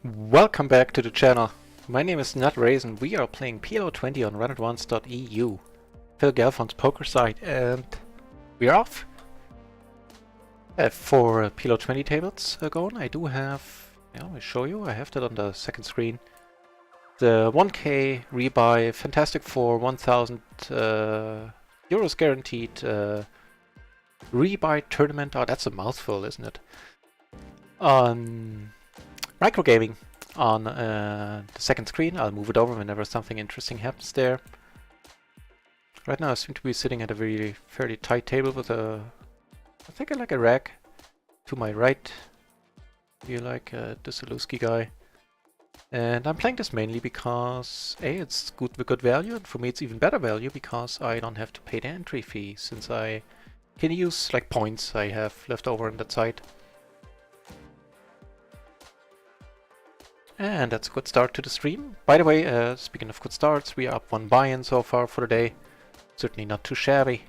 Welcome back to the channel. My name is NutRaisin. We are playing PLO 20 on runitonce.eu, Phil Galfon's poker site, and we're off. I have 4 PLO 20 tables going. I do have, I'll show you, I have that on the second screen. The 1k rebuy, fantastic for 1000 euros guaranteed rebuy tournament. Oh, that's a mouthful, isn't it? Microgaming on the second screen. I'll move it over whenever something interesting happens there. Right now I seem to be sitting at a fairly tight table with I think I like a rack to my right. You like the Zalewski guy. And I'm playing this mainly because A, it's good value, and for me it's even better value because I don't have to pay the entry fee, since I can use like points I have left over on that site. And that's a good start to the stream. By the way, speaking of good starts, we are up 1 buy-in so far for the day. Certainly not too shabby.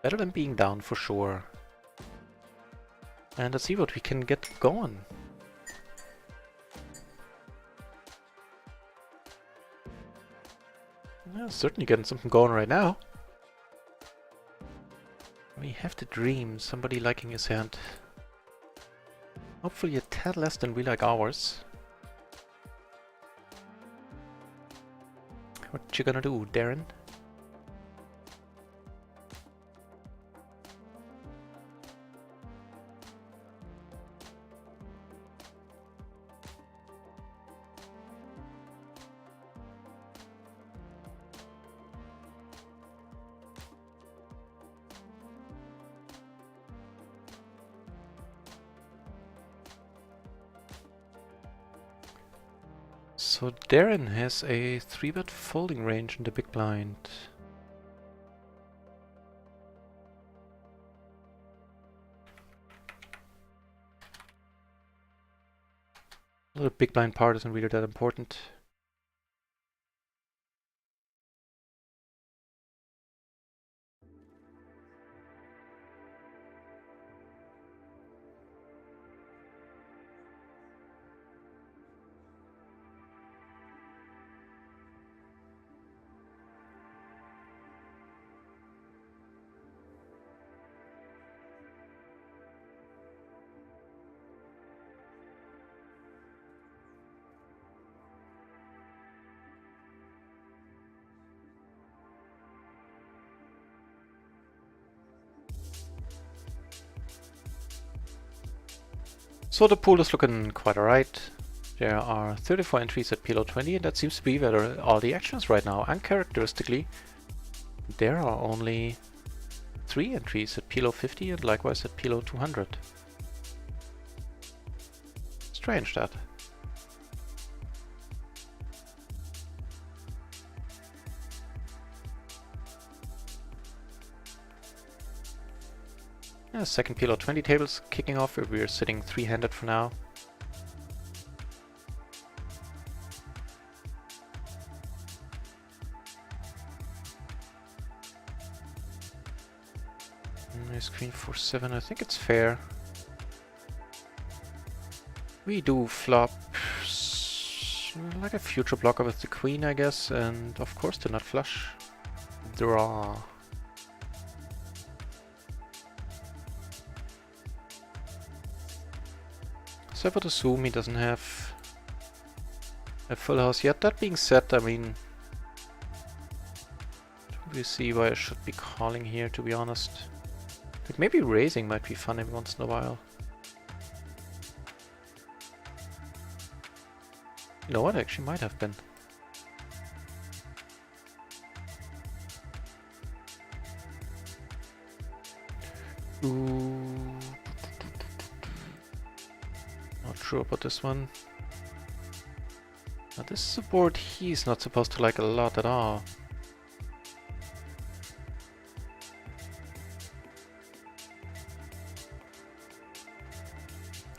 Better than being down for sure. And let's see what we can get going. Yeah, certainly getting something going right now. We have to dream somebody liking his hand. Hopefully a tad less than we like ours. What you gonna do, Darren? So Darren has a 3-bet folding range in the big blind. The big blind part isn't really that important. So the pool is looking quite alright. There are 34 entries at PLO 20, and that seems to be where all the action is right now. Uncharacteristically, there are only 3 entries at PLO 50 and likewise at PLO 200. Strange that. Yeah, second PLO 20 tables kicking off, where we're sitting 3-handed for now. Nice queen 4-7, I think it's fair. We do flop like a future blocker with the queen, I guess, and of course the nut flush. Draw. So I would assume he doesn't have a full house yet. That being said, I mean, we see why I should be calling here, to be honest. Like maybe raising might be fun every once in a while. You know what, actually might have been. Ooh. Not sure about this one. Now this is a board he's not supposed to like a lot at all.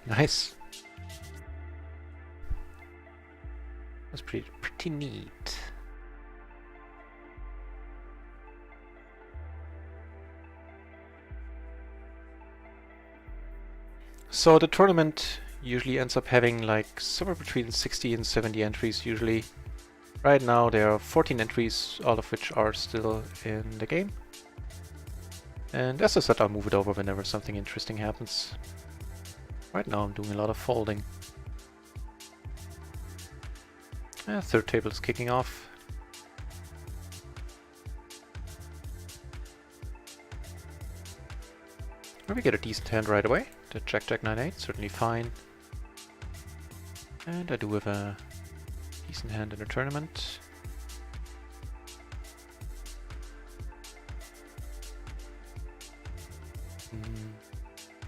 Nice. That's pretty neat. So the tournament usually ends up having like somewhere between 60 and 70 entries usually. Right now there are 14 entries, all of which are still in the game. And as I said, I'll move it over whenever something interesting happens. Right now I'm doing a lot of folding. Third table is kicking off. We get a decent hand right away. The Jack 9-8, certainly fine. And I do have a decent hand in the tournament.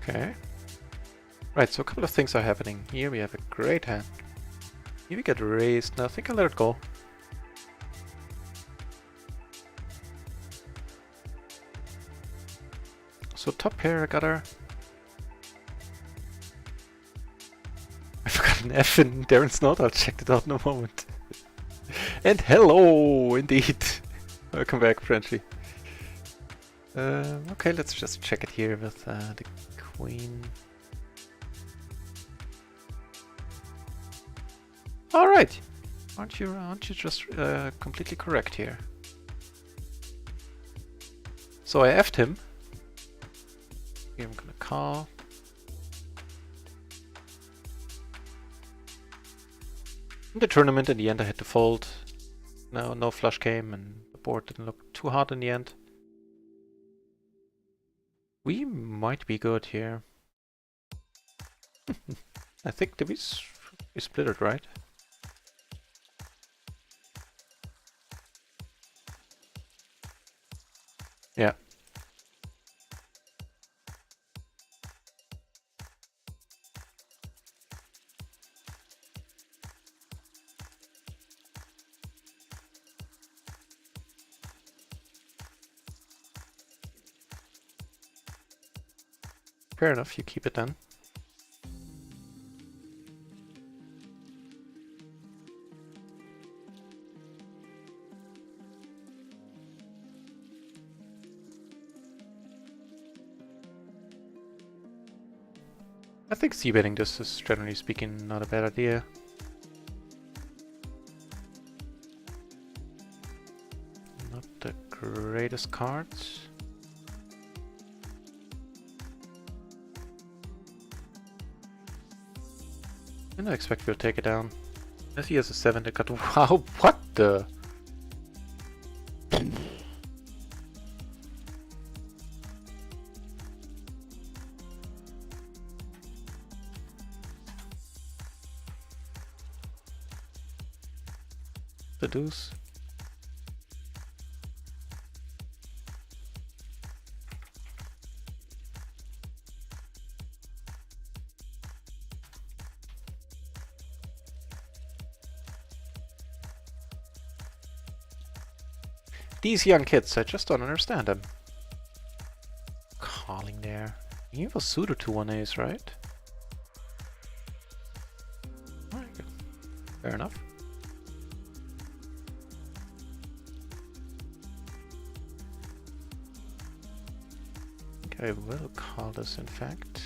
Okay. Right, so a couple of things are happening. Here we have a great hand. Here we get raised. Now I think I'll let it go. So top pair, I got her. I forgot an F in Darren's note. I'll check it out in a moment. And hello, indeed. Welcome back, Frenchy. Okay, let's just check it here with the queen. All right, aren't you just completely correct here? So I F'd him. Here I'm gonna call. In the tournament, in the end, I had to fold. No flush came, and the board didn't look too hard in the end. We might be good here. I think we split it, right? Yeah. Fair enough, you keep it then. I think c-betting this is, generally speaking, not a bad idea. Not the greatest cards. And I expect we'll take it down. Unless he has a 7 to cut. Wow, what the? The deuce. These young kids, I just don't understand them. Calling there. He was suited to 1 ace, right? Alright, good. Fair enough. I will call this, in fact.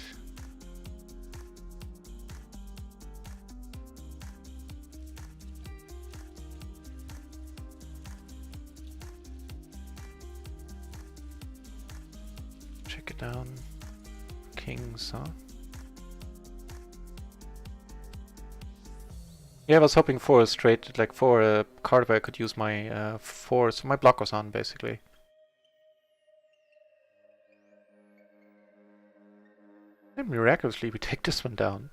Check it down. Kings, huh? Yeah, I was hoping for a straight, like for a card where I could use my 4, so my block was on, basically. And miraculously, we take this one down.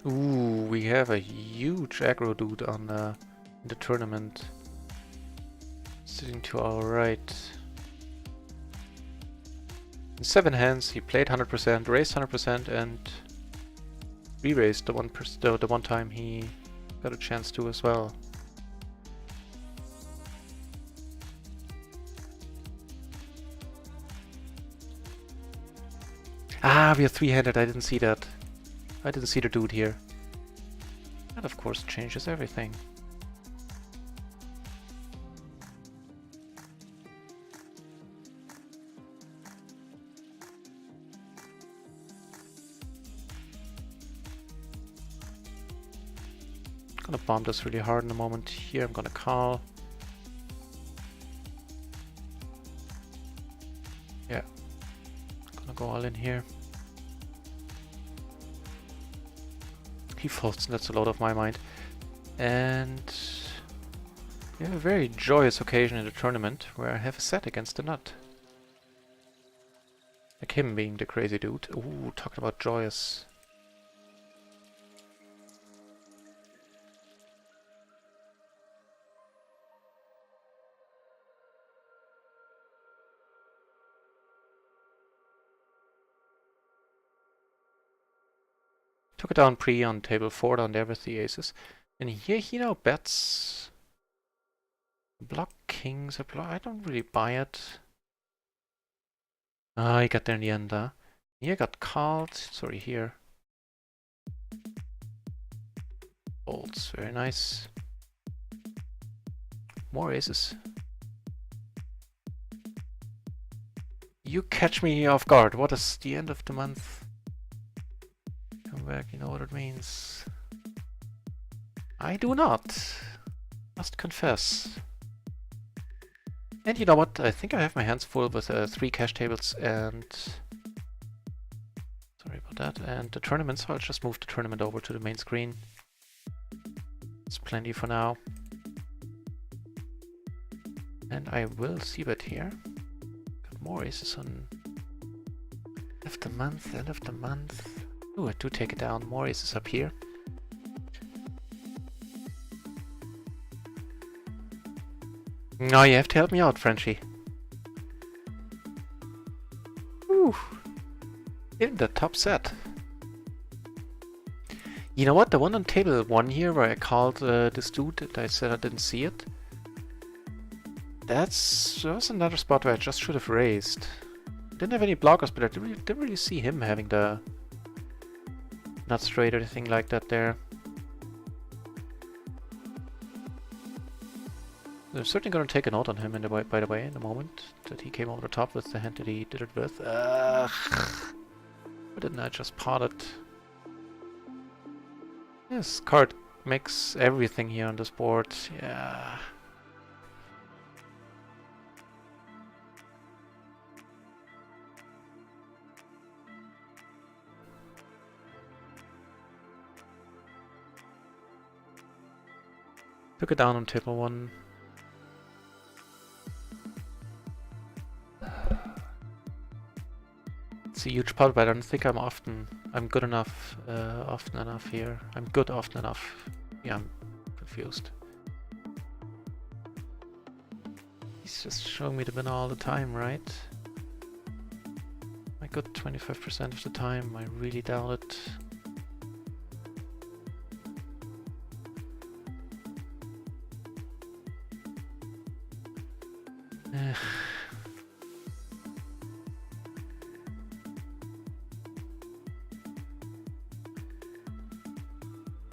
Ooh, we have a huge aggro dude on in the tournament. Sitting to our right. In 7 hands, he played 100%, raised 100%, and re-raised the one time he got a chance to as well. Ah, we are 3-handed. I didn't see that. I didn't see the dude here. That of course changes everything. Gonna bomb this really hard in a moment. Here I'm gonna call. Yeah. Gonna go all in here. He folds, that's a lot of my mind. And we have a very joyous occasion in the tournament where I have a set against the nut. Like him being the crazy dude. Ooh, talking about joyous. Took it down pre on table 4 down there with the aces. And here he now bets. Block kings, a block. I don't really buy it. Ah, he got there in the end, huh? Here got called. Sorry, here. Folds, very nice. More aces. You catch me off guard. What is the end of the month? Come back, you know what it means. I do not. Must confess. And you know what? I think I have my hands full with 3 cash tables and... Sorry about that. And the tournament, so I'll just move the tournament over to the main screen. It's plenty for now. And I will see bet here. Got more aces on... End of the month, end of the month. Ooh, I do take it down. More aces up here. No, you have to help me out, Frenchie. Ooh. In the top set. You know what? The one on table 1 here where I called this dude and I said I didn't see it. That was another spot where I just should have raised. Didn't have any blockers, but I didn't really see him having the nut straight or anything like that there. I'm certainly going to take a note on him, by the way, in a moment, that he came over the top with the hand that he did it with. Why didn't I just pot it? This card makes everything here on this board. Yeah. Took it down on table 1. It's a huge pot, but I don't think I'm good enough often enough here. I'm good often enough. Yeah, I'm confused. He's just showing me the win all the time, right? I got 25% of the time. I really doubt it.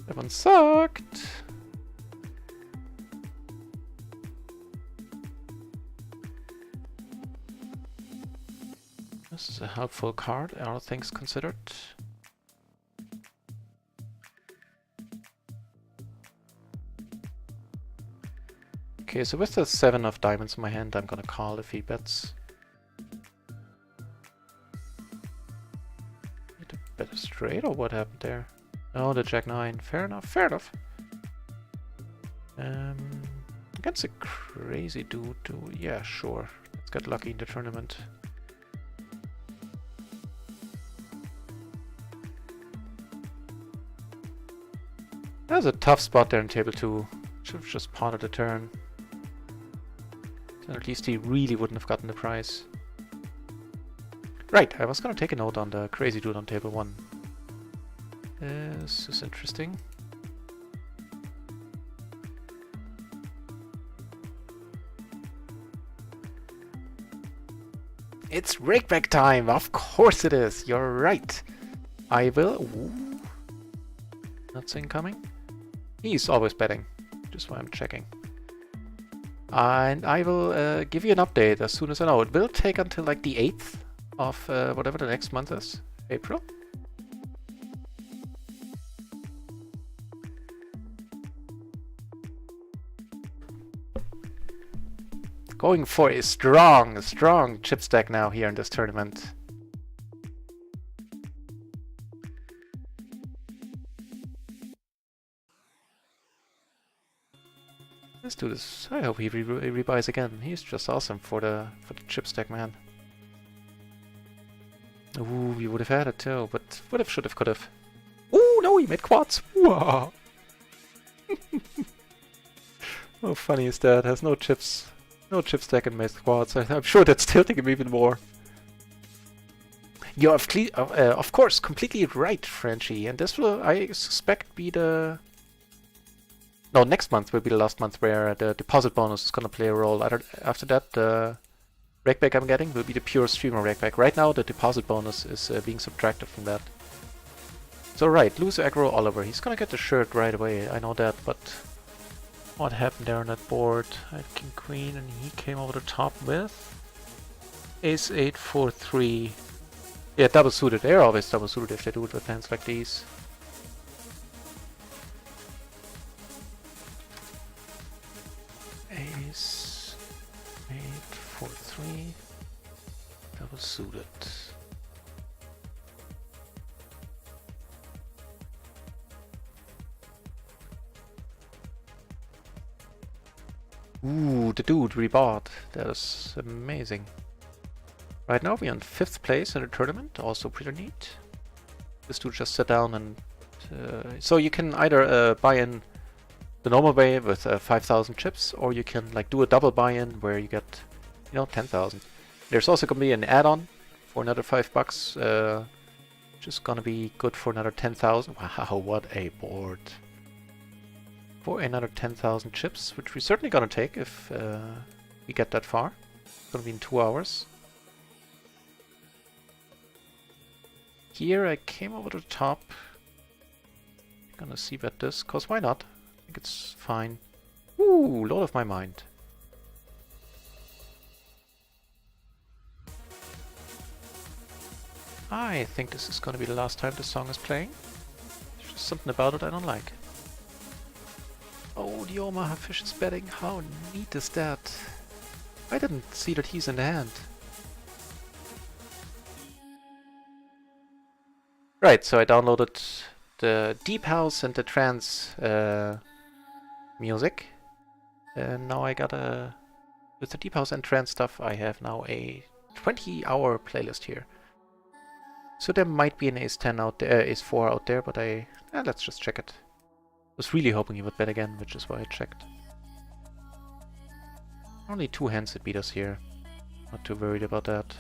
That one sucked. This is a helpful card, all things considered. Okay, so with the 7 of diamonds in my hand, I'm gonna call if he bets. Need to bet a straight, or what happened there? Oh, the Jack 9. Fair enough, fair enough. Against a crazy dude, yeah, sure. Let's get lucky in the tournament. That was a tough spot there in table 2. Should have just potted a turn. Then at least he really wouldn't have gotten the prize. Right, I was gonna take a note on the crazy dude on table 1. This is interesting. It's rakeback time! Of course it is! You're right! I will... Ooh. Nuts incoming. He's always betting, just why I'm checking. And I will give you an update as soon as I know. It will take until like the 8th of whatever the next month is, April. Going for a strong chip stack now here in this tournament. Let's do this. I hope he rebuys again. He's just awesome for the chip stack, man. Ooh, we would have had it too, but would have, should have, could have. Ooh, no, he made quads. Wow. How funny is that? Has no chips. No chip stack and made quads. I'm sure that's tilting him even more. You're of course completely right, Frenchie. And this will, I suspect, be the... No, next month will be the last month where the deposit bonus is gonna play a role. After that, the rakeback I'm getting will be the pure streamer rakeback. Right now, the deposit bonus is being subtracted from that. So right, lose aggro Oliver. He's gonna get the shirt right away. I know that, but what happened there on that board? I had king queen, and he came over the top with ace 8 4 3. Yeah, double suited. They're always double suited if they do it with hands like these. Ace 8 4 3, double suited. Ooh, the dude rebought. That is amazing. Right now we're in 5th place in the tournament, also pretty neat. This dude just sat down and... so you can either buy in the normal way with 5,000 chips, or you can like do a double buy-in where you get, 10,000. There's also gonna be an add-on for another $5, which is gonna be good for another 10,000. Wow, what a board! For another 10,000 chips, which we're certainly gonna take if we get that far. It's gonna be in 2 hours. Here I came over the top. Gonna see bet this, cause why not? I think it's fine. Ooh, Lord of my mind. I think this is gonna be the last time this song is playing. There's just something about it I don't like. Oh, the Omaha fish is betting. How neat is that? I didn't see that he's in the hand. Right, so I downloaded the Deep House and the Trance music. And now I got with the Deep House and Trance stuff, I have now a 20-hour playlist here. So there might be an Ace 10 out there, Ace 4 out there, but let's just check it. Was really hoping he would bet again, which is why I checked. Only 2 hands that beat us here. Not too worried about that.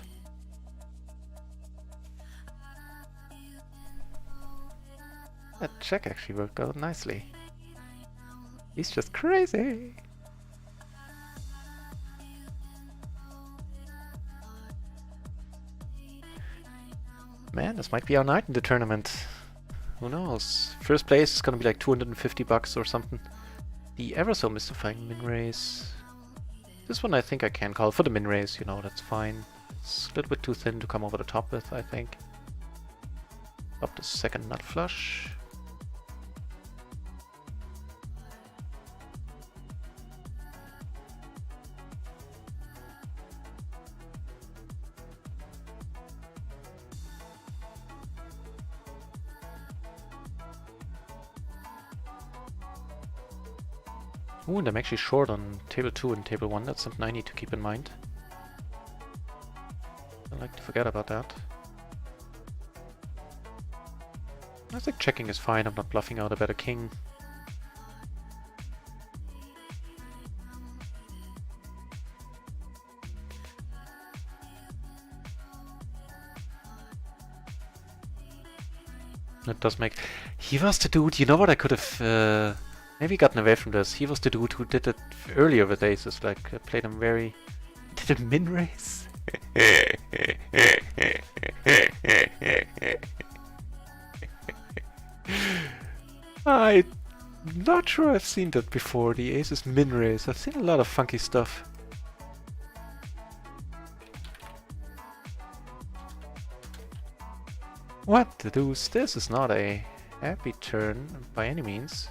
That check actually worked out nicely. He's just crazy! Man, this might be our night in the tournament. Who knows? First place is gonna be like $250 or something. The ever so mystifying min raise. This one I think I can call for the min raise, that's fine. It's a little bit too thin to come over the top with, I think. Up the second nut flush. Ooh, and I'm actually short on table 2 and table 1. That's something I need to keep in mind. I like to forget about that. I think checking is fine. I'm not bluffing out a better king. That does make... He was the dude, you know what I could have... maybe gotten away from this. He was the dude who did it earlier with aces, like played him very... Did a min raise? I Not sure I've seen that before, the aces min raise. I've seen a lot of funky stuff. What the deuce? This is not a happy turn by any means.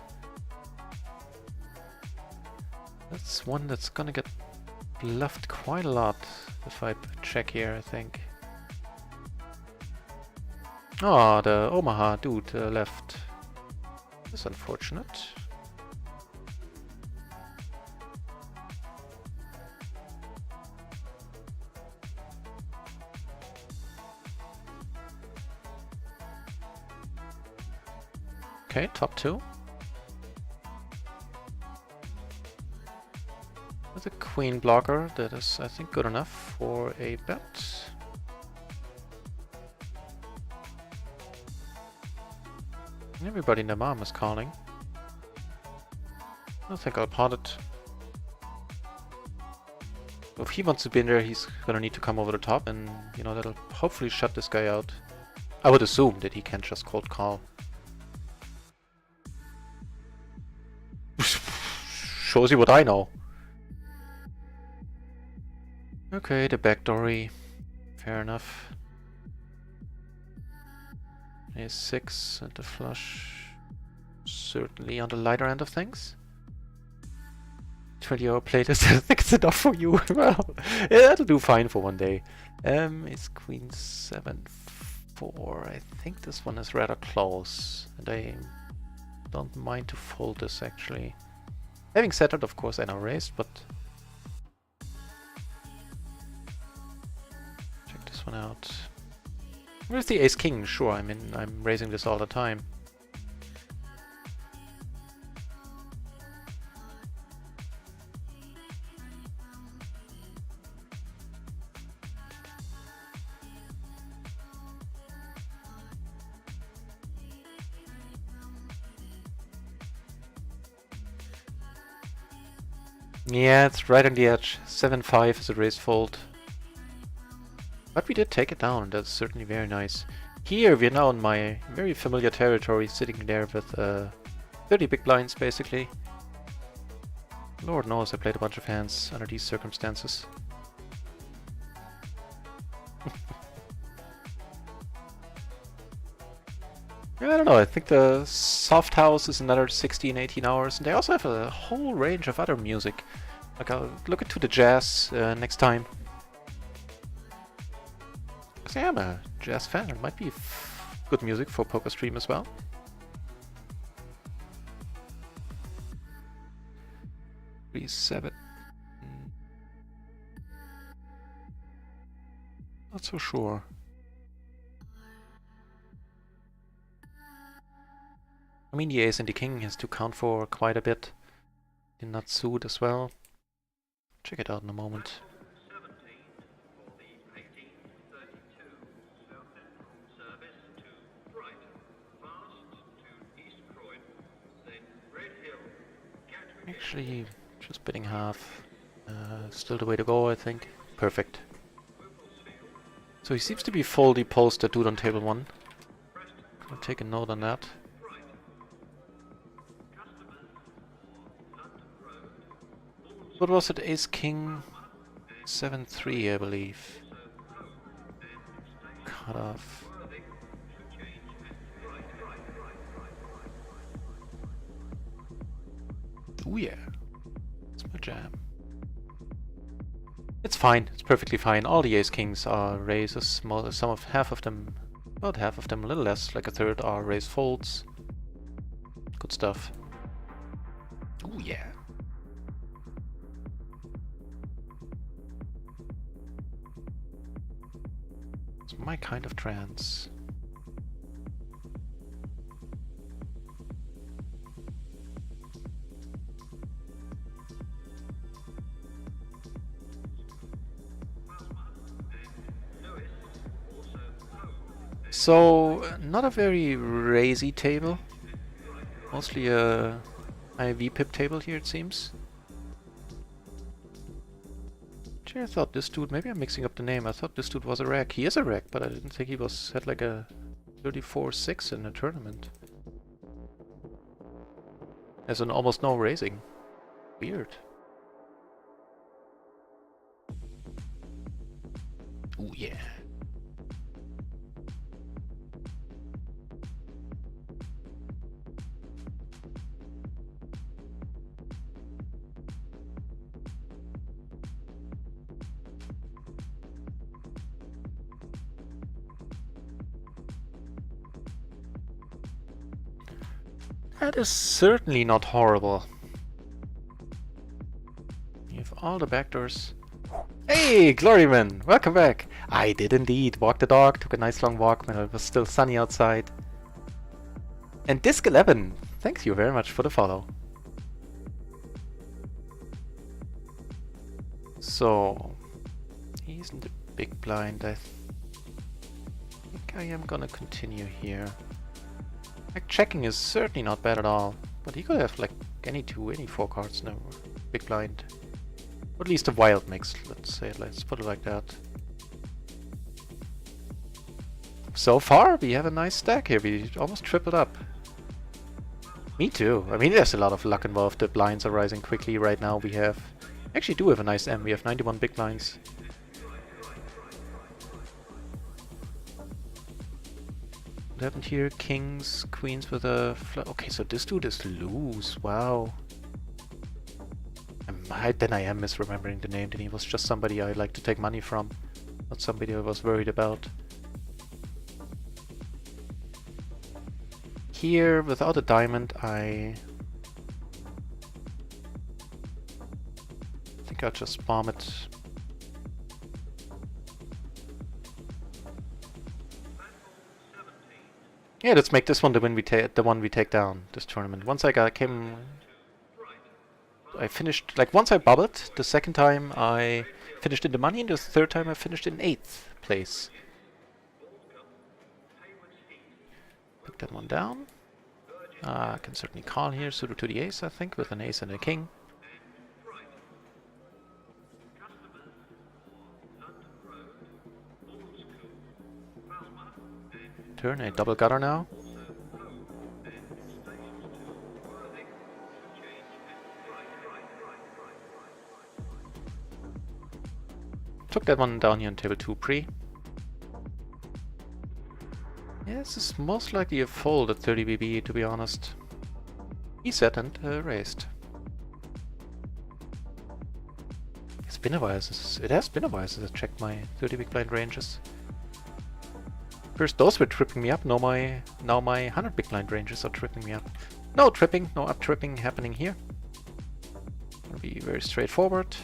That's one that's gonna get bluffed quite a lot if I check here, I think. Oh, the Omaha dude left. That's unfortunate. Okay, top two. With a queen blocker, that is, I think, good enough for a bet. Everybody in the mom is calling. I think I'll pot it. If he wants to be in there, he's gonna need to come over the top, and you know, that'll hopefully shut this guy out. I would assume that he can't just cold call. Shows you what I know. Okay, the backdoory. Fair enough. Ace 6 and the flush. Certainly on the lighter end of things. 20-hour playlist, I think it's enough for you. Well, yeah, that'll do fine for one day. It's Queen 7-4. I think this one is rather close. And I don't mind to fold this actually. Having said that, of course, I now raised, but check this one out. Where's the ace king? Sure, I mean, I'm raising this all the time. Yeah, it's right on the edge. 7-5 is a raised fold. But we did take it down, that's certainly very nice. Here we're now in my very familiar territory, sitting there with 30 big blinds basically. Lord knows I played a bunch of hands under these circumstances. Yeah, I don't know, I think the soft house is another 16, 18 hours, and they also have a whole range of other music. Like, I'll look into the jazz next time. Because I am a jazz fan, it might be good music for poker stream as well. Three-7. Not so sure. I mean, the ace and the king has to count for quite a bit. The nut suit as well. Check it out in a moment. Actually, just bidding half. Still the way to go, I think. Perfect. So he seems to be foldy post that dude on table 1. I'll take a note on that. What was it? Ace King 7-3, I believe. Cut off. Oh yeah, it's my jam. It's fine. It's perfectly fine. All the Ace Kings are raises. Half of them, about half of them, a little less, like a third, are raise folds. Good stuff. Oh yeah. It's my kind of trance. So, not a very raisy table. Mostly a IV pip table here, it seems. Actually, I thought this dude, maybe I'm mixing up the name, I thought this dude was a reg. He is a reg, but I didn't think he had like a 34-6 in a tournament. There's an almost no raising. Weird. Ooh, yeah. That is certainly not horrible. You have all the backdoors. Hey, Gloryman! Welcome back! I did indeed walk the dog, took a nice long walk when it was still sunny outside. And Disc11, thanks you very much for the follow. So, he's in the big blind. I think I am gonna continue here. Like, checking is certainly not bad at all, but he could have like any 4 cards now. Big blind. Or at least a wild mix, let's put it like that. So far, we have a nice stack here. We almost tripled up. Me too. I mean, there's a lot of luck involved. The blinds are rising quickly right now. We actually do have a nice M. We have 91 big blinds. What happened here? Kings, queens with a okay, so this dude is loose. Wow. Then I am misremembering the name. Then he was just somebody I like to take money from, not somebody I was worried about. Here, without a diamond, I think I'll just bomb it. Yeah, let's make this one the one we take down this tournament. Once I finished, like, once I bubbled, the second time I finished in the money, and the third time I finished in 8th place. Pick that one down. I can certainly call here, suited to the ace, I think, with an ace and a king. Turn a double gutter now. Took that one down here on table 2 pre. Yeah, this is most likely a fold at 30 BB, to be honest. He set and raised. It's been a while since it has been a while since I checked my 30 big blind ranges. First those were tripping me up, now my 100 big blind ranges are tripping me up. No tripping, no up tripping happening here. It'll be very straightforward.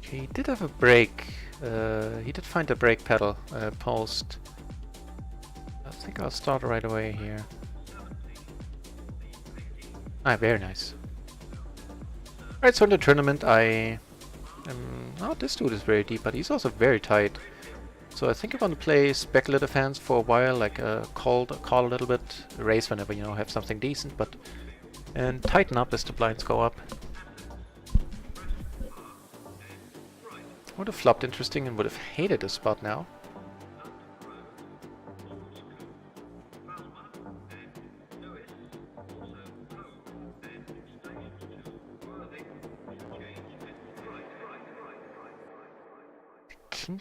He did have a break. He did find a brake pedal post. I think I'll start right away here. Ah, very nice. Alright, so in the tournament oh, this dude is very deep, but he's also very tight. So I think I'm gonna play speculative hands for a while, like call a little bit, raise whenever, you know, have something decent, and tighten up as the blinds go up. Would have flopped interesting and would have hated this spot now.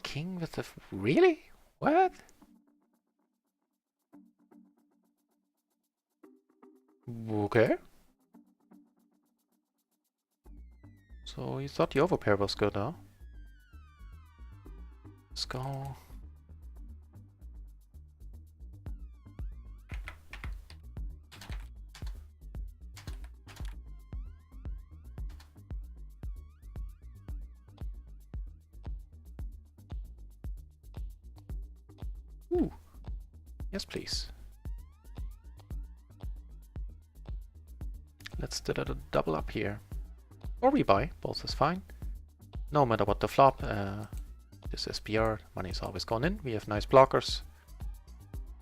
King with the... Really? What? Okay. So you thought the overpair was good, huh? Let's go. Ooh. Yes, please. Let's do a double up here. Or we buy, both is fine. No matter what the flop, this SPR, money is always gone in. We have nice blockers.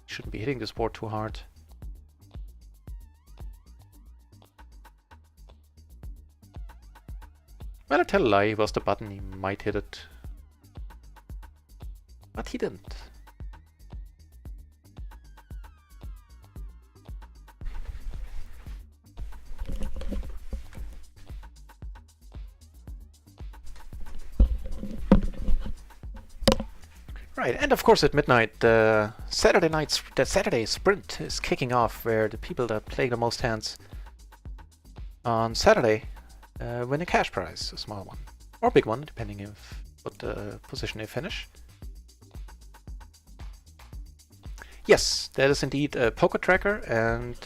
Shouldn't be hitting this board too hard. Well, I tell a lie, he was the button, he might hit it. But he didn't. Right, and of course at midnight, the Saturday sprint is kicking off, where the people that play the most hands on Saturday win a cash prize, a small one or big one, depending if what position they finish. Yes, that is indeed a poker tracker, and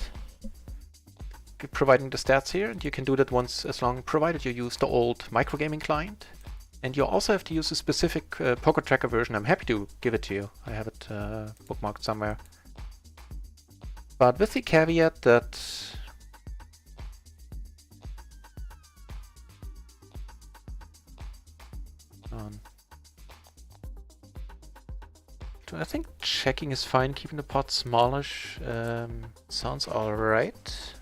providing the stats here, and you can do that once as long, provided you use the old microgaming client. And you also have to use a specific poker tracker version. I'm happy to give it to you. I have it bookmarked somewhere. But with the caveat that I think checking is fine, keeping the pot smallish sounds alright.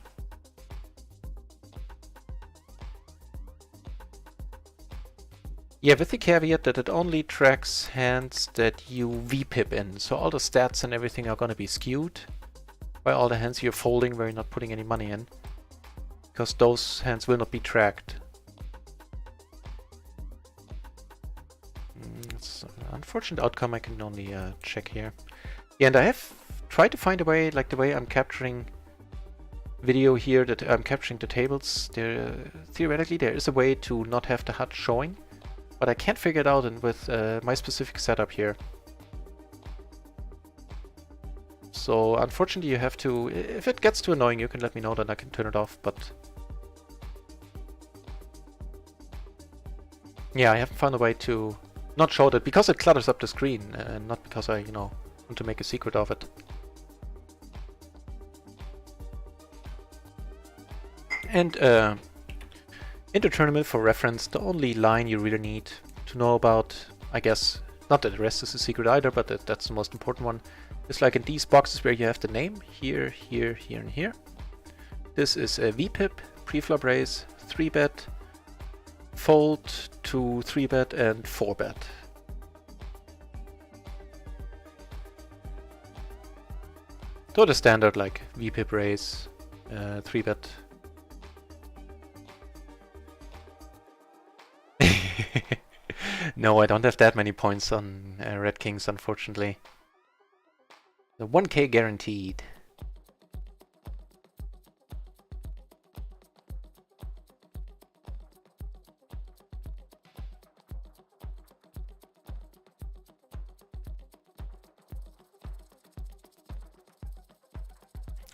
Yeah, with the caveat that it only tracks hands that you VPIP in, so all the stats and everything are gonna be skewed by all the hands you're folding where you're not putting any money in, because those hands will not be tracked. It's an unfortunate outcome. I can only check here. Yeah, and I have tried to find a way, like the way I'm capturing video here, that I'm capturing the tables. Theoretically, there is a way to not have the HUD showing, but I can't figure it out with my specific setup here. So unfortunately you have to, if it gets too annoying, you can let me know, then I can turn it off, but yeah, I haven't found a way to not show that, because it clutters up the screen, and not because I, want to make a secret of it. And in the tournament, for reference, the only line you really need to know about, I guess, not that the rest is a secret either, but that's the most important one, is like in these boxes where you have the name, here, here, here, and here. This is a VPIP, preflop raise, 3-bet, fold to 3-bet, and 4-bet. So the standard like VPIP raise, 3-bet. No, I don't have that many points on Red Kings, unfortunately. The 1k guaranteed.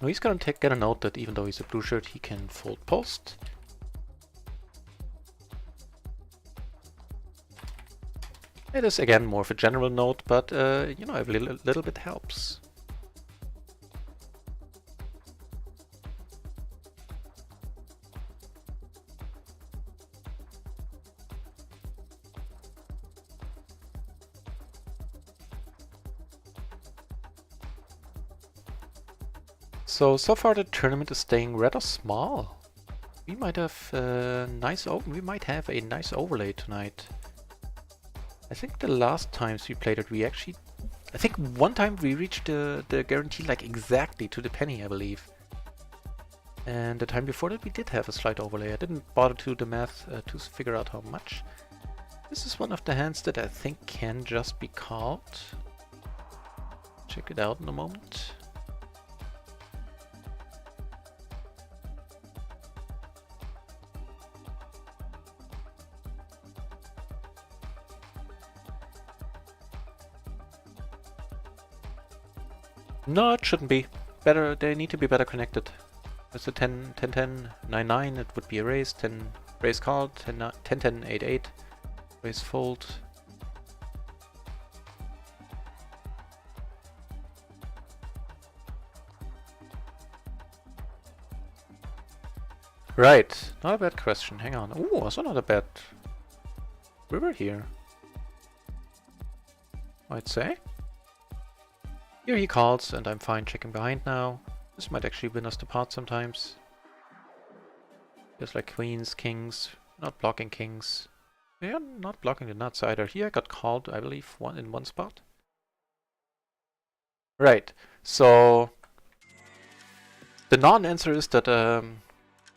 Oh, he's gonna get a note that even though he's a blue shirt, he can fold post. It is again more of a general note, but a little bit helps. So far the tournament is staying rather small. We might have a nice overlay tonight. I think the last times we played it, I think one time we reached the guarantee like exactly to the penny, I believe. And the time before that we did have a slight overlay. I didn't bother to do the math to figure out how much. This is one of the hands that I think can just be called. Check it out in a moment. No, it shouldn't be. Better, they need to be better connected. With the 10, 10, 10, 9, 9, it would be a raise, 10, raise called, 10, 10, 10, 8, 8, raise fold. Right, not a bad question, hang on. Ooh, also not a bad river here, I'd say. Here he calls, and I'm fine checking behind now. This might actually win us the pot sometimes. There's like queens, kings, Not blocking kings. Yeah, not blocking the nuts either. Here I got called, I believe, in one spot. Right. So the non-answer is that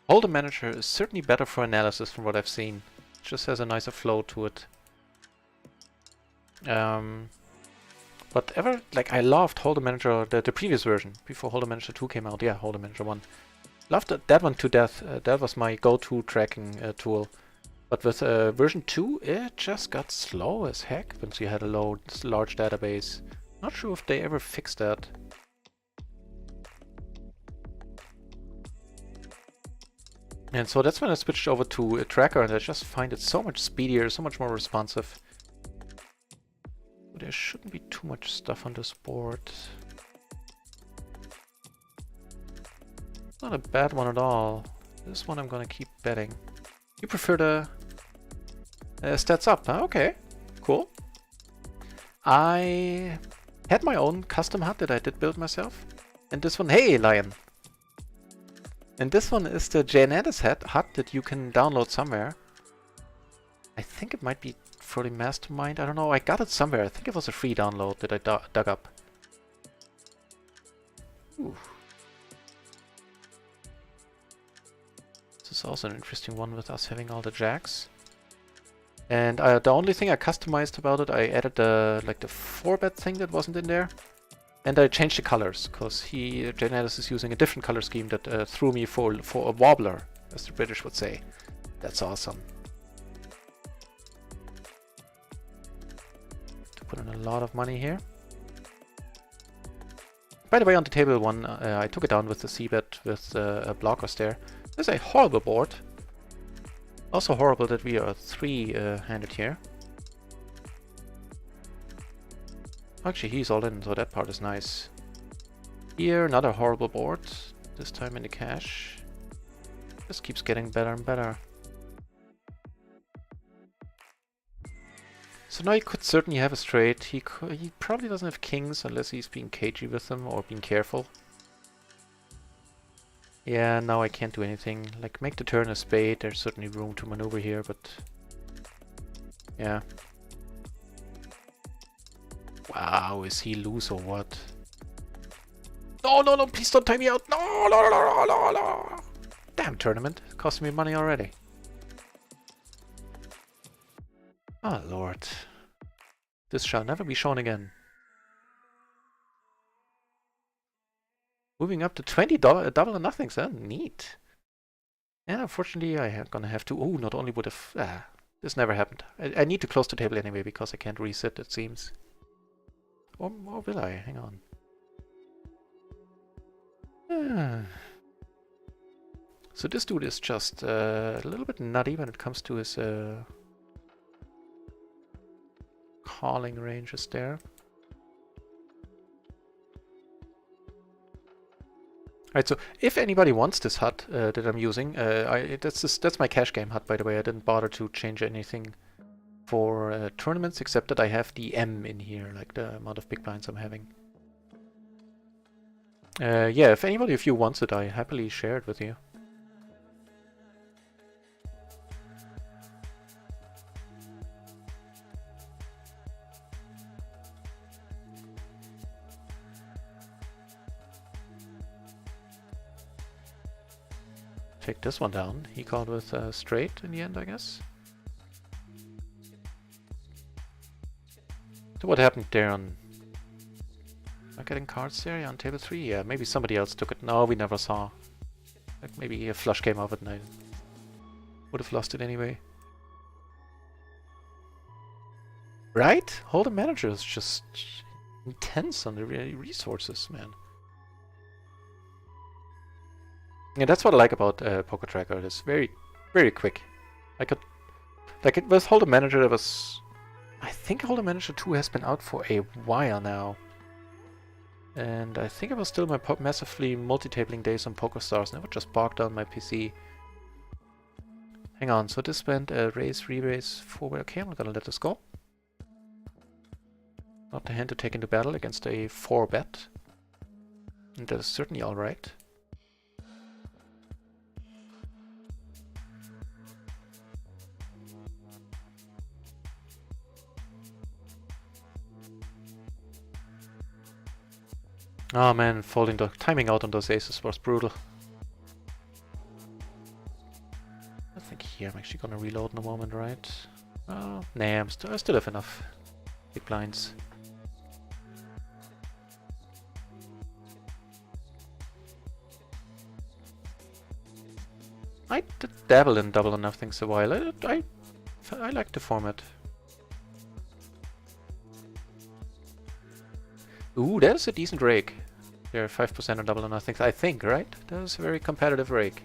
Hold'em Manager is certainly better for analysis from what I've seen. It just has a nicer flow to it. Whatever, like I loved Hold'em Manager, the previous version, before Hold'em Manager 2 came out. Yeah, Hold'em Manager 1. Loved that one to death. That was my go-to tracking tool. But with version 2, it just got slow as heck once you had a large database. Not sure if they ever fixed that. And so that's when I switched over to a tracker, and I just find it so much speedier, so much more responsive. There shouldn't be too much stuff on this board. Not a bad one at all. This one I'm gonna keep betting. You prefer the stats up, huh? Okay, cool. I had my own custom hut that I did build myself. And this one, hey Lion! And this one is the Gianandis hut that you can download somewhere. I think it might be for the Mastermind, I don't know, I got it somewhere. I think it was a free download that I dug up. Ooh. This is also an interesting one with us having all the jacks. And the only thing I customized about it, I added the 4-bet thing that wasn't in there. And I changed the colors, because Gianandis is using a different color scheme that threw me for a wobbler, as the British would say. That's awesome. To put in a lot of money here. By the way, on the table one, I took it down with the c-bet with blockers there. This is a horrible board. Also horrible that we are 3-handed here. Actually, he's all in, so that part is nice. Here, another horrible board. This time in the cash. Just keeps getting better and better. So now he could certainly have a straight. He probably doesn't have kings unless he's being cagey with them or being careful. Yeah, now I can't do anything. Like, make the turn a spade. There's certainly room to maneuver here, but... yeah. Wow, is he loose or what? No, no, no, please don't time me out. No, no, no, no, no, no. Damn tournament. It cost me money already. Oh, Lord. This shall never be shown again. Moving up to $20, double or nothing, so neat. Yeah, unfortunately, I'm gonna have to. Oh, not only would have. This never happened. I need to close the table anyway because I can't reset, it seems. Or will I? Hang on. So this dude is just a little bit nutty when it comes to his calling ranges there. Alright, so if anybody wants this hut that I'm using, that's my cash game hut, by the way. I didn't bother to change anything for tournaments, except that I have the M in here, like the amount of big blinds I'm having. Yeah, if anybody of you wants it, I happily share it with you. Take this one down. He called with straight in the end, I guess. So what happened there on... Am I getting cards there? Yeah, on table 3? Yeah, maybe somebody else took it. No, we never saw. Like maybe a flush came off it and I would have lost it anyway. Right? Hold'em Manager is just intense on the resources, man. Yeah, that's what I like about Poker Tracker. It's very, very quick. I could... Like, it was Hold'em Manager that was... I think Hold'em Manager 2 has been out for a while now. And I think it was still my massively multi-tabling days on PokerStars, and I would just bog down my PC. Hang on, so this went raise, re-raise, 4-way. Okay, I'm gonna let this go. Not the hand to take into battle against a 4-bet. And that is certainly alright. Oh man, folding the timing out on those aces was brutal. I think here I'm actually gonna reload in a moment, right? Oh, nah, I still have enough big blinds. I did dabble in double or nothings a while. I like the format. Ooh, that's a decent rake. They're 5% on double or nothings, I think, right? That was a very competitive rake.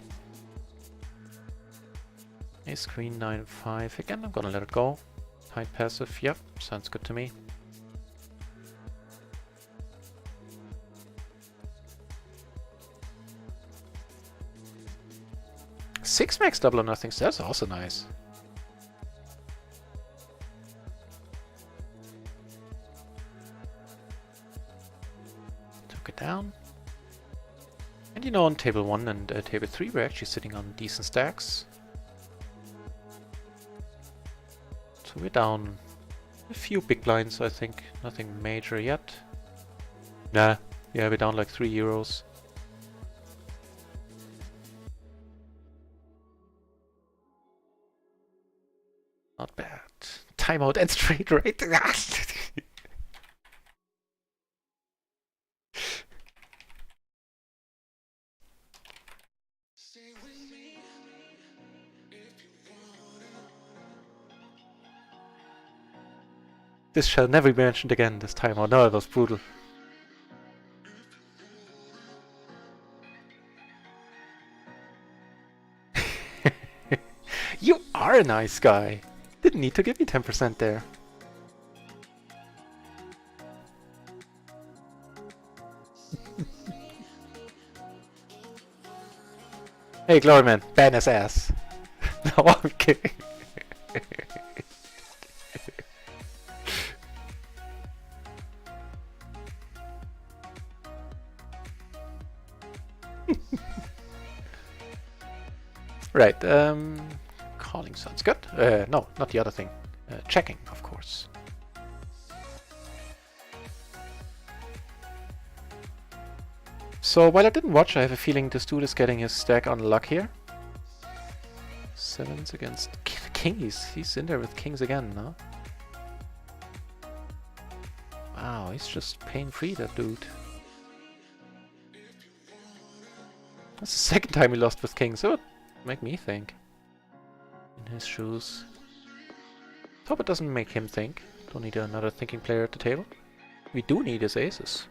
Ace queen 9-5. Again, I'm gonna let it go. Tight passive, yep, sounds good to me. Six max double or nothings, that's also nice. Took it down. And you know, on table 1 and table 3 we're actually sitting on decent stacks. So we're down a few big blinds, I think. Nothing major yet. Nah, yeah, we're down like 3 euros. Not bad. Timeout and straight rate. This shall never be mentioned again, this timeout. No, it was brutal. You are a nice guy. Didn't need to give me 10% there. Hey, Gloryman, ban his ass. No, I'm kidding. Right, calling sounds good. No, not the other thing. Checking, of course. So while I didn't watch, I have a feeling this dude is getting his stack on luck here. Sevens against kings. He's in there with kings again, no? Wow, he's just pain-free, that dude. That's the second time he lost with kings. So it make me think. In his shoes. Hope it doesn't make him think. Don't need another thinking player at the table. We do need his aces.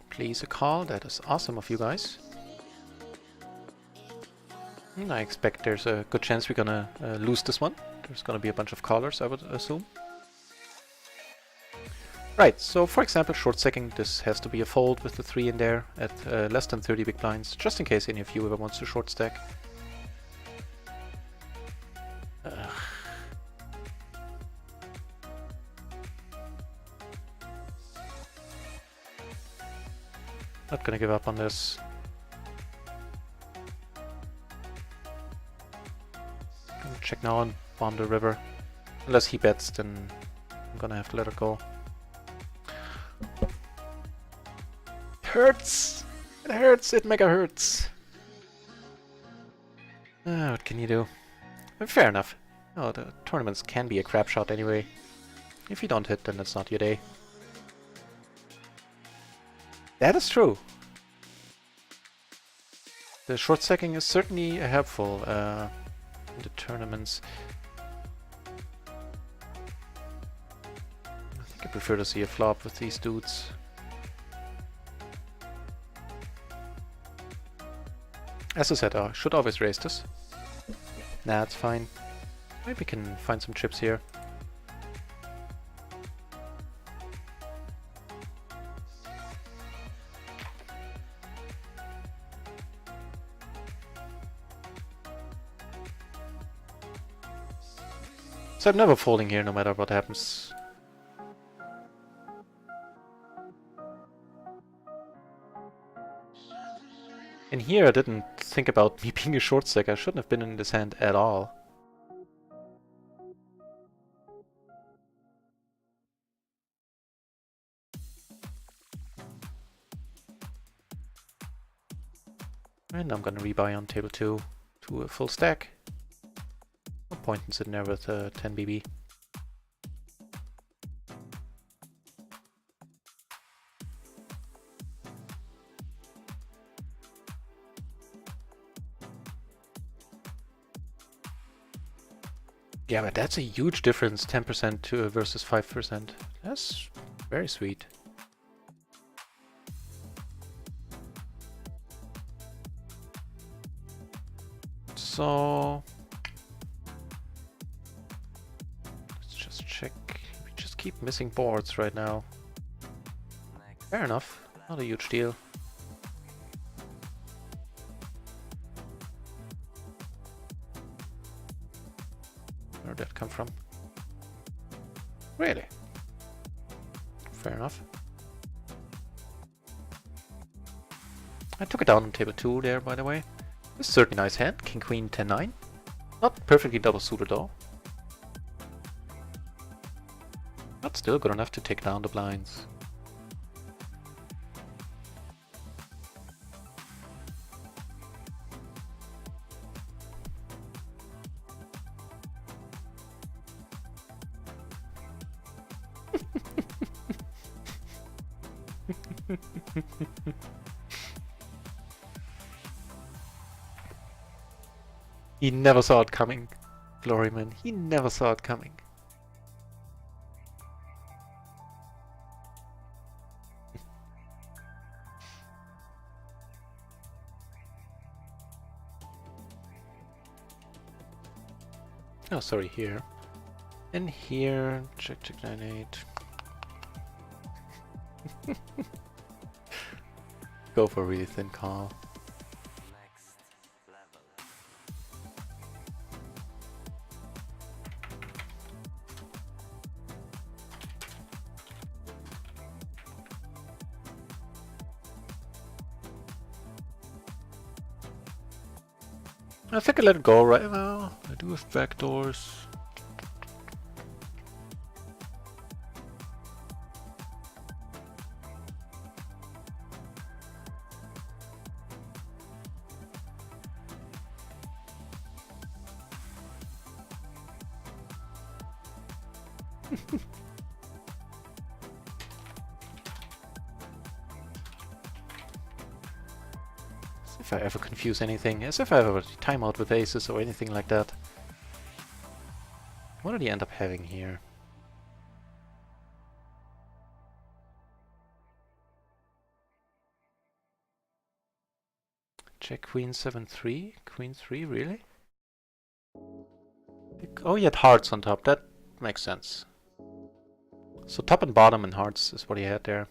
Please a call. That is awesome of you guys. And I expect there's a good chance we're gonna lose this one. There's gonna be a bunch of callers, I would assume. Right, so for example, short stacking, this has to be a fold with the 3 in there at less than 30 big blinds, just in case any of you ever wants to short stack. Not gonna give up on this. Gonna check now on Bond the river. Unless he bets, then I'm gonna have to let it go. Hurts! It hurts! It mega hurts! What can you do? Fair enough. Oh, the tournaments can be a crap shot anyway. If you don't hit, then it's not your day. That is true. The short stacking is certainly helpful in the tournaments. I think I prefer to see a flop with these dudes. As I said, I should always raise this. Nah, it's fine. Maybe we can find some chips here. So I'm never folding here no matter what happens. And here I didn't think about me being a short stack. I shouldn't have been in this hand at all. And I'm gonna rebuy on table 2 to a full stack. No point in sitting there with 10 BB. Yeah, but that's a huge difference, 10% to versus 5%. That's very sweet. So let's just check. We just keep missing boards right now. Fair enough, not a huge deal. Where'd that come from? Really? Fair enough. I took it down on table 2 there, by the way. This is certainly nice hand. King, queen, 10-9. Not perfectly double suited though. But still good enough to take down the blinds. He never saw it coming, Gloryman. He never saw it coming. Oh, sorry, here. And here, check, 9-8. Go for a really thin call. I think I let it go right now. I do have backdoors. If I ever confuse anything, as if I ever time out with aces or anything like that. What did he end up having here? Check queen 7-3, queen 3, really? Oh, he had hearts on top, that makes sense. So top and bottom and hearts is what he had there.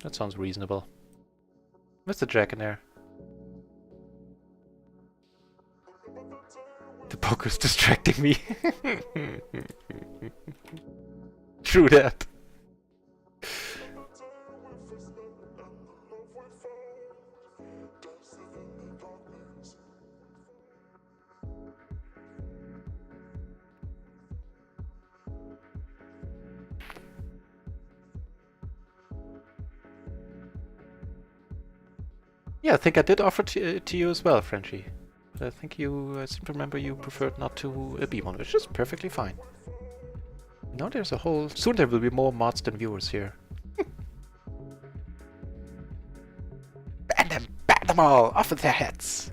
That sounds reasonable. What's the jack in there? The poker's distracting me. True that. Yeah, I think I did offer to you as well, Frenchie. But I think I seem to remember you preferred not to be one, which is perfectly fine. Now there's a whole... Soon there will be more mods than viewers here. Ban them all! Off with their heads!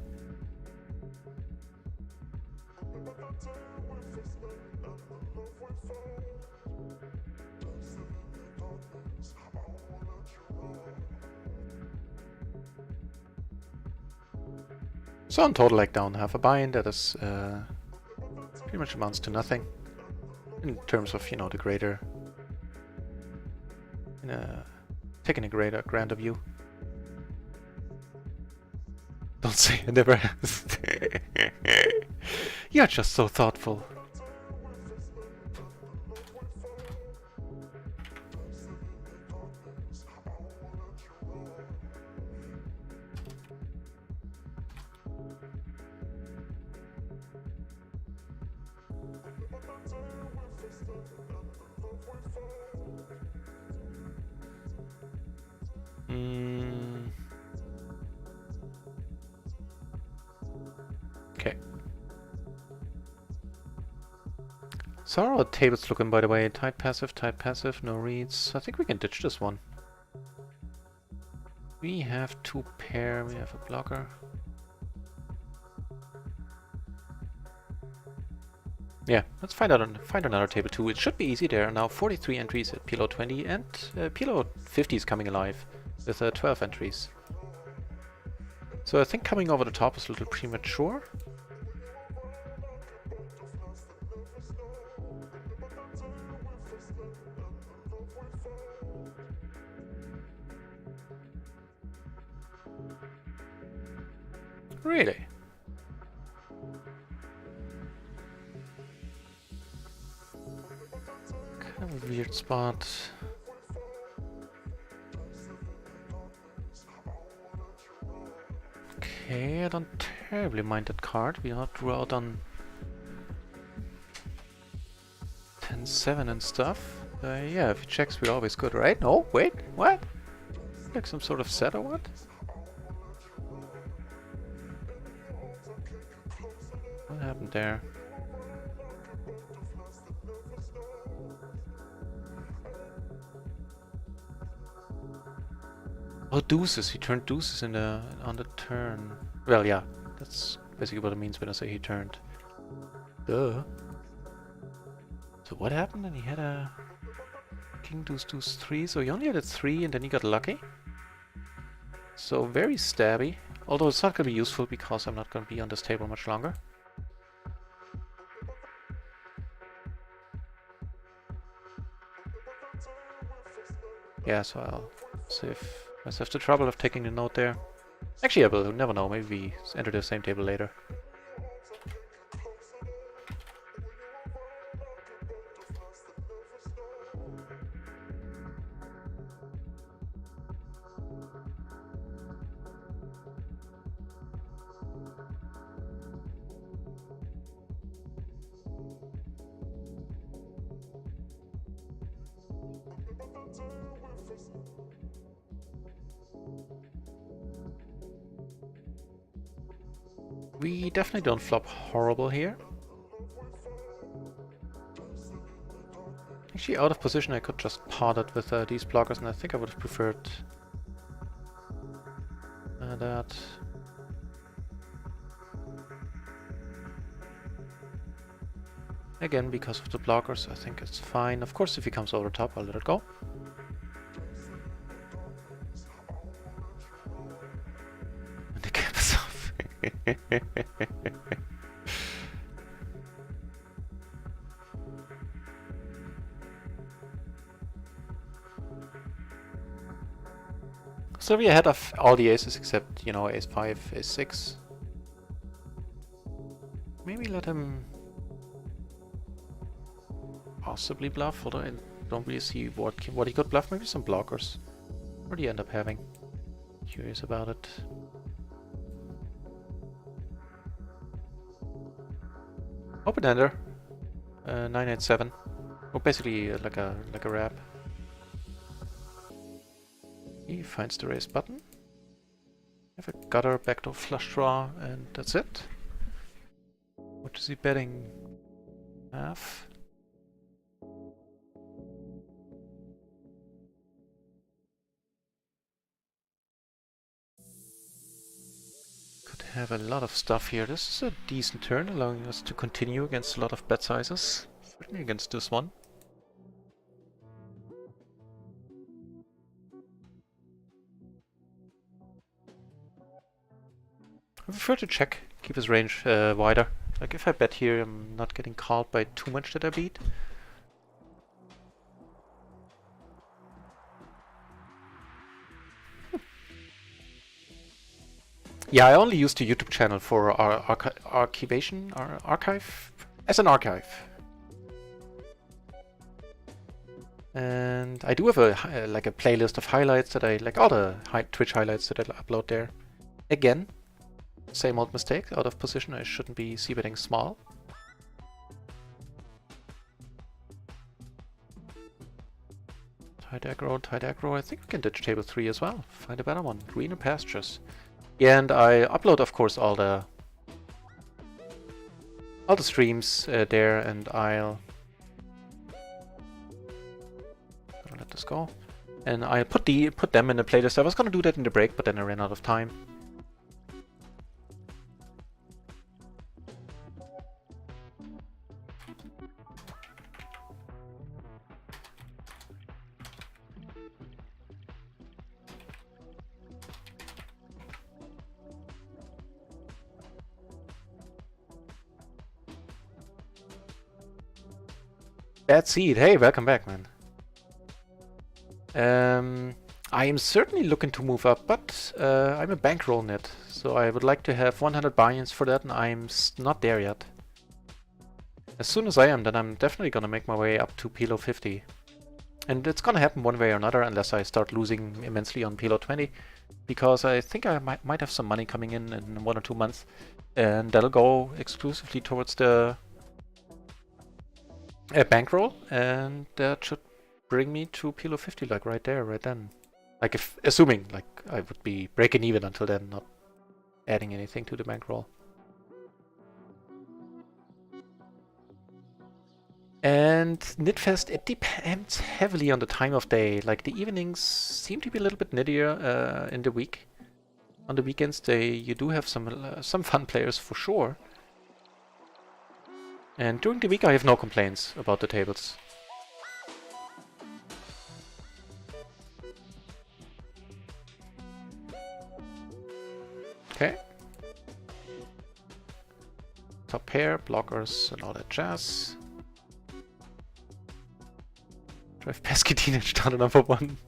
So in total, like down half a bind, that is pretty much amounts to nothing in terms of, you know, the greater, taking a grander view. Don't say I never asked. You're just so thoughtful. So how are our tables looking, by the way? Tight passive, no reads. I think we can ditch this one. We have 2 pair, we have a blocker. Yeah, let's find another table too. It should be easy there. Now 43 entries at PLO 20 and PLO 50 is coming alive with 12 entries. So I think coming over the top is a little premature. Really? Kind of a weird spot. Okay, I don't terribly mind that card. We are drew out on 10-7 and stuff. Yeah, if he checks, we're always good, right? No, wait, what? Like some sort of set or what? What happened there? Oh, deuces. He turned deuces in the on the turn. Well, yeah, that's basically what it means when I say he turned. Duh. So what happened? And he had a king deuce deuce 3. So he only had a 3, and then he got lucky. So very stabby. Although it's not going to be useful because I'm not going to be on this table much longer. Yeah, so I'll save myself the trouble of taking the note there. Actually, I will never know. Maybe we enter the same table later. We definitely don't flop horrible here. Actually, out of position, I could just pot it with these blockers, and I think I would have preferred that. Again, because of the blockers, I think it's fine. Of course, if he comes over top, I'll let it go. And the cap is off. So we're ahead of all the aces except, you know, ace 5, ace 6. Maybe let him possibly bluff, although I don't really see what he could bluff. Maybe some blockers. What do you end up having? Curious about it. Open ender. 987. Well, basically like a wrap. He finds the raise button. Have a gutter, backdoor flush draw, and that's it. What is he betting? Half. Could have a lot of stuff here. This is a decent turn, allowing us to continue against a lot of bet sizes. Certainly against this one. I prefer to check, keep his range wider. Like if I bet here, I'm not getting called by too much that I beat. Yeah, I only use the YouTube channel for our archive as an archive. And I do have a like a playlist of highlights that I like, all the Twitch highlights that I upload there. Again, same old mistake, out of position. I shouldn't be c-betting small. Tight aggro. I think we can ditch table 3 as well. Find a better one. Greener pastures. Yeah, and I upload, of course, all the streams there, and I'll Let's go. And I put them in the playlist. I was gonna do that in the break, but then I ran out of time. Bad Seed, hey, welcome back, man. I am certainly looking to move up, but I'm a bankroll net, so I would like to have 100 buy-ins for that, and I'm not there yet. As soon as I am, then I'm definitely gonna make my way up to PLO 50. And it's gonna happen one way or another, unless I start losing immensely on PLO 20, because I think I might have some money coming in 1 or 2 months, and that'll go exclusively towards the bankroll, and that should bring me to PLO 50, like right there, right then. Like assuming like I would be breaking even until then, not adding anything to the bankroll. And Knitfest, it depends heavily on the time of day. Like the evenings seem to be a little bit nittier in the week. On the weekends, you do have some fun players for sure. And during the week, I have no complaints about the tables. Okay. Top pair, blockers, and all that jazz. Drive pesky teenage starter number 1.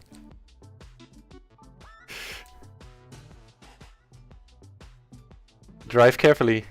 Drive carefully.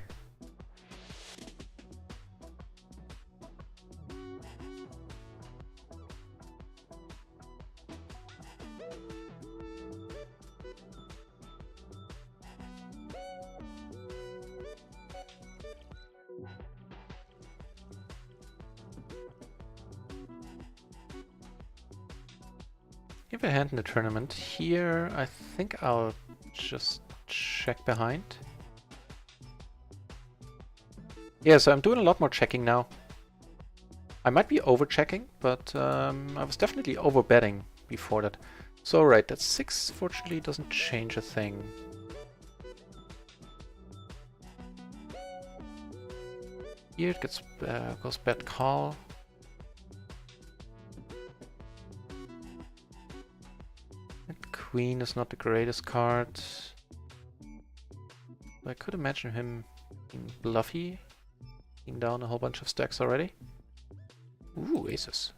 Give a hand in the tournament. Here, I think I'll just check behind. Yeah, so I'm doing a lot more checking now. I might be over-checking, but I was definitely over-betting before that. So right, that 6 fortunately doesn't change a thing. Here it gets goes bet call. Queen is not the greatest card. I could imagine him being bluffy, being down a whole bunch of stacks already. Ooh, aces.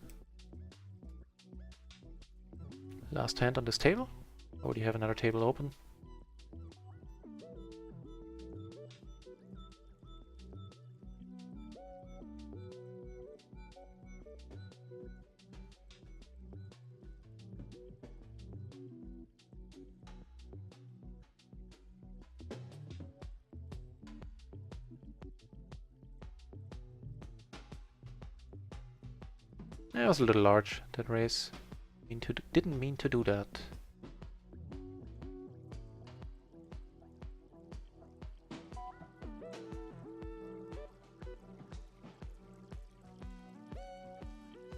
Last hand on this table. Or do you have another table open? That was a little large, that raise. Didn't mean to do that.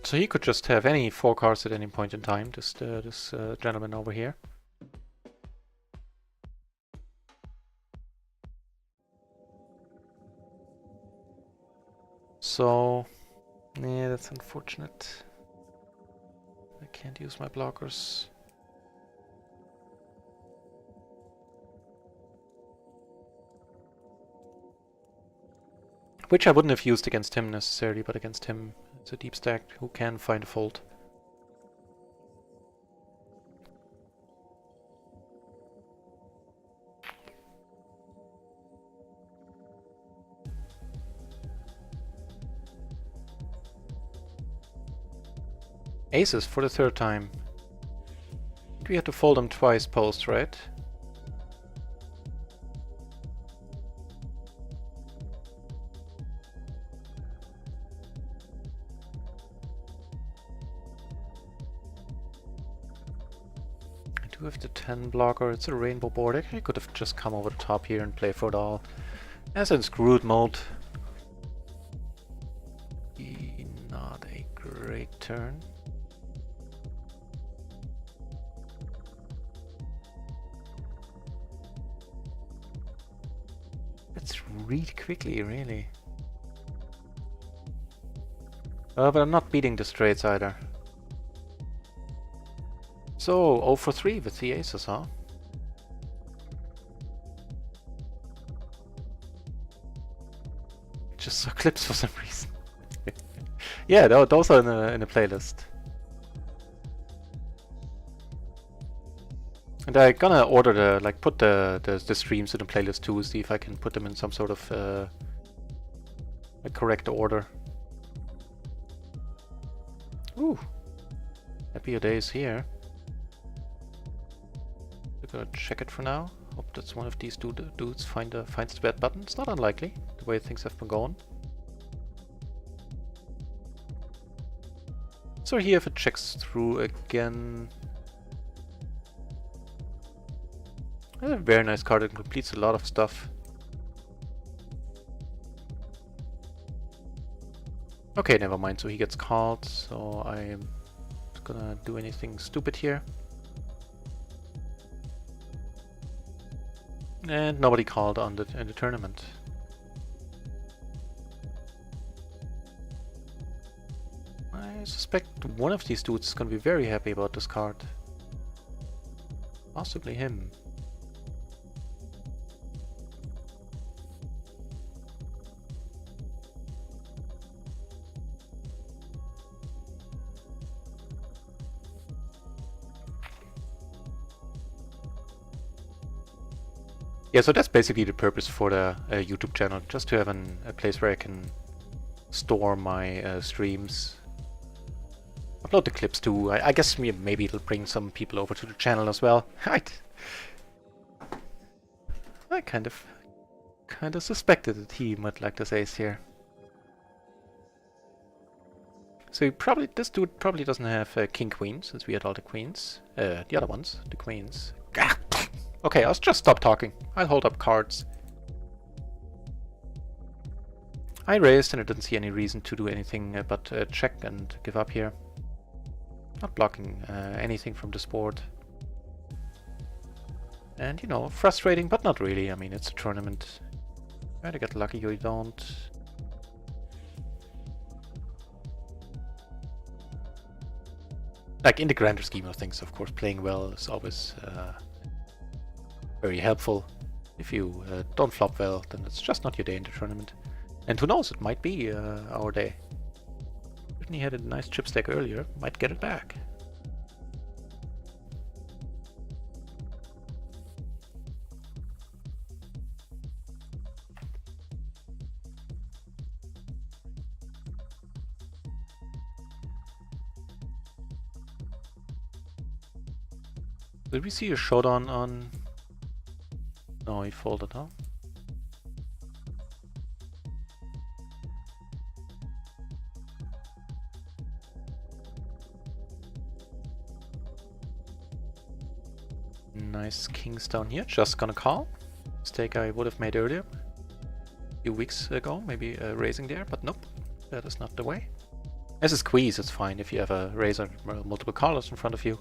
So he could just have any 4 cards at any point in time, this gentleman over here. So, yeah, that's unfortunate. I can't use my blockers. Which I wouldn't have used against him necessarily, but against him it's a deep stack who can find a fold. Aces for the 3rd time. We had to fold them twice post, right? I do have the 10 blocker, it's a rainbow board. Actually, I could have just come over the top here and play for it all. As in screwed mode. Not a great turn. read quickly, really. But I'm not beating the straights either. So, 0 for 3 with the aces, huh? Just saw clips for some reason. Yeah, those are in the playlist. And I'm gonna order put the streams in the playlist too, see if I can put them in some sort of a correct order. Ooh, happier days here. We're gonna check it for now. Hope that's one of these dudes finds the bad button. It's not unlikely, the way things have been going. So here if it checks through again. That's a very nice card, it completes a lot of stuff. Okay, never mind, so he gets called, so I'm not gonna do anything stupid here. And nobody called in the tournament. I suspect one of these dudes is gonna be very happy about this card. Possibly him. Yeah, so that's basically the purpose for the YouTube channel, just to have a place where I can store my streams. Upload the clips too. I guess maybe it'll bring some people over to the channel as well. I kind of suspected that he might like this ace here. So this dude probably doesn't have king queen, since we had all the queens. The other ones, the queens. Okay, I'll just stop talking. I'll hold up cards. I raised and I didn't see any reason to do anything but check and give up here. Not blocking anything from this board. And, you know, frustrating, but not really. I mean, it's a tournament. You either get lucky or you don't. Like, in the grander scheme of things, of course, playing well is always very helpful. If you don't flop well, then it's just not your day in the tournament. And who knows, it might be our day. Brittany had a nice chip stack earlier, might get it back. Did we see a showdown on... No, he folded, huh? Nice kings down here, just gonna call. Mistake I would have made earlier. A few weeks ago, maybe raising there, but nope. That is not the way. As a squeeze, it's fine if you have a raise or multiple callers in front of you.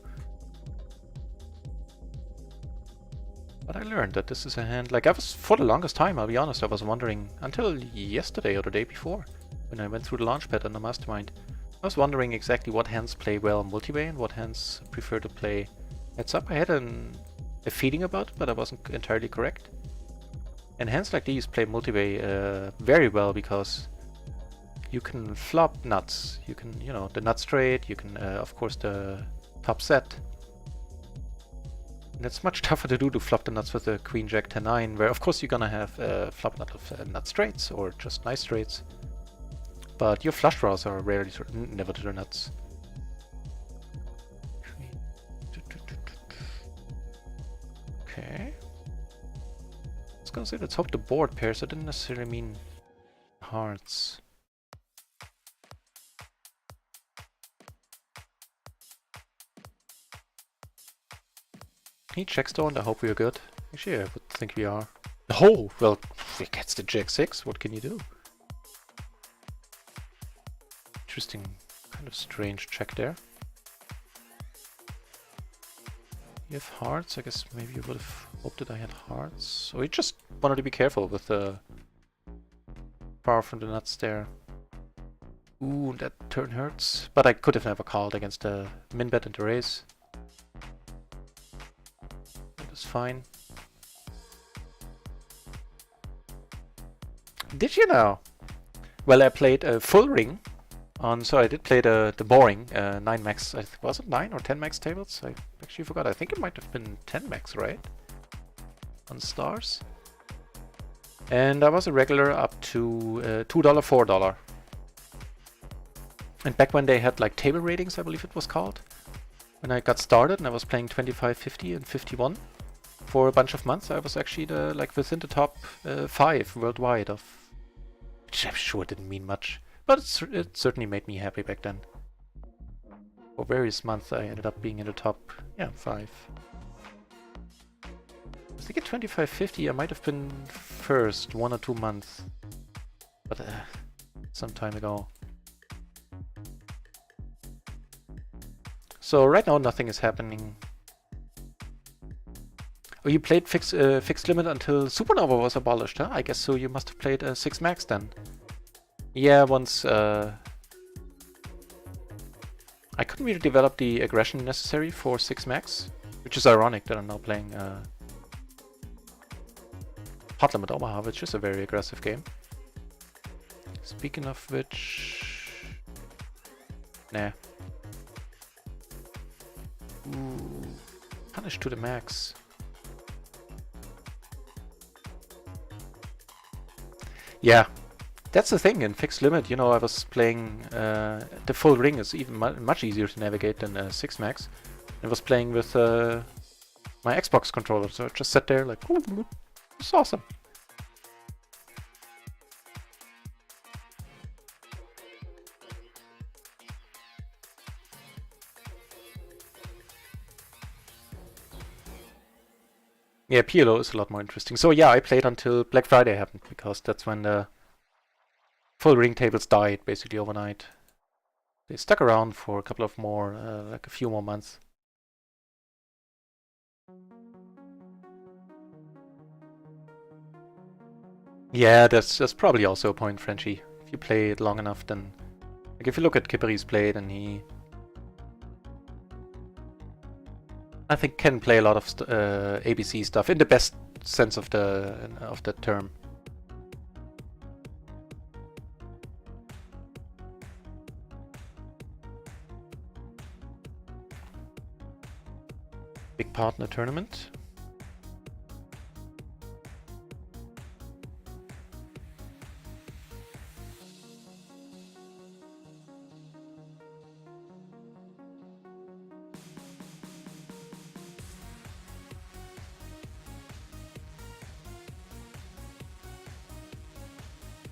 But I learned that this is a hand, like I was, for the longest time, I'll be honest, I was wondering, until yesterday or the day before, when I went through the launchpad on the mastermind, I was wondering exactly what hands play well multi-way and what hands prefer to play heads up. I had a feeling about it, but I wasn't entirely correct. And hands like these play multi-way very well because you can flop nuts. You can, you know, the nut straight, you can, of course, the top set. And it's much tougher to do to flop the nuts with the queen jack 10-9, where of course you're gonna have flop nut of nut straights or just nice straights. But your flush draws are rarely, never to the nuts. Okay. I was gonna say let's hope the board pairs. I didn't necessarily mean hearts. He checks though, and I hope we are good. Actually, I would think we are. Oh, well, if it gets the jack 6, what can you do? Interesting, kind of strange check there. You have hearts, I guess maybe you would have hoped that I had hearts. So you just wanted to be careful with the Far from the nuts there. Ooh, that turn hurts. But I could have never called against a min bet and a raise. That is fine. Did you know? Well, I played a full ring on, so I did play the boring 9 max. Was it 9 or 10 max tables? I actually forgot. I think it might have been 10 max, right? On stars. And I was a regular up to $2, $4. And back when they had like table ratings, I believe it was called. When I got started and I was playing 25, 50 and 51 for a bunch of months, I was actually like within the top 5 worldwide of, which I'm sure didn't mean much, but it certainly made me happy back then. For various months I ended up being in the top, 5. I think at 25-50 I might have been first 1 or 2 months, but some time ago. So right now nothing is happening. Oh, you played fixed limit until Supernova was abolished, huh? I guess so. You must have played 6 max then. Yeah, once I couldn't really develop the aggression necessary for 6 max, which is ironic that I'm now playing Hot Limit Omaha, which is a very aggressive game. Speaking of which, nah. Ooh, punish to the max. Yeah, that's the thing in fixed limit. You know, I was playing the full ring is even much easier to navigate than 6 max. I was playing with my Xbox controller, so I just sat there like, oh, it's awesome. Yeah, PLO is a lot more interesting. So yeah, I played until Black Friday happened, because that's when the full ring tables died, basically overnight. They stuck around for a couple of more, like a few more months. Yeah, that's probably also a point, Frenchie. If you play it long enough, then... Like, if you look at Kiperi's play, then he... I think can play a lot of ABC stuff, in the best sense of the term. Big partner tournament.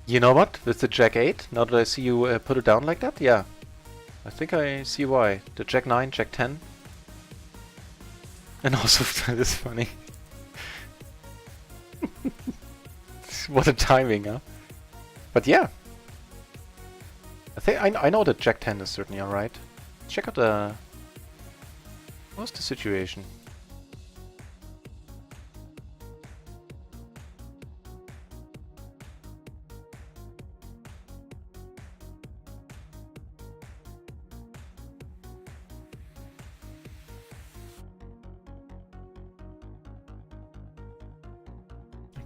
You know what? With the Jack 8, now that I see you put it down like that, yeah. I think I see why. The Jack 9, Jack 10. And also, that is funny. What a timing, huh? But yeah. I think I know that Jack 10 is certainly alright. Check out the... What's the situation?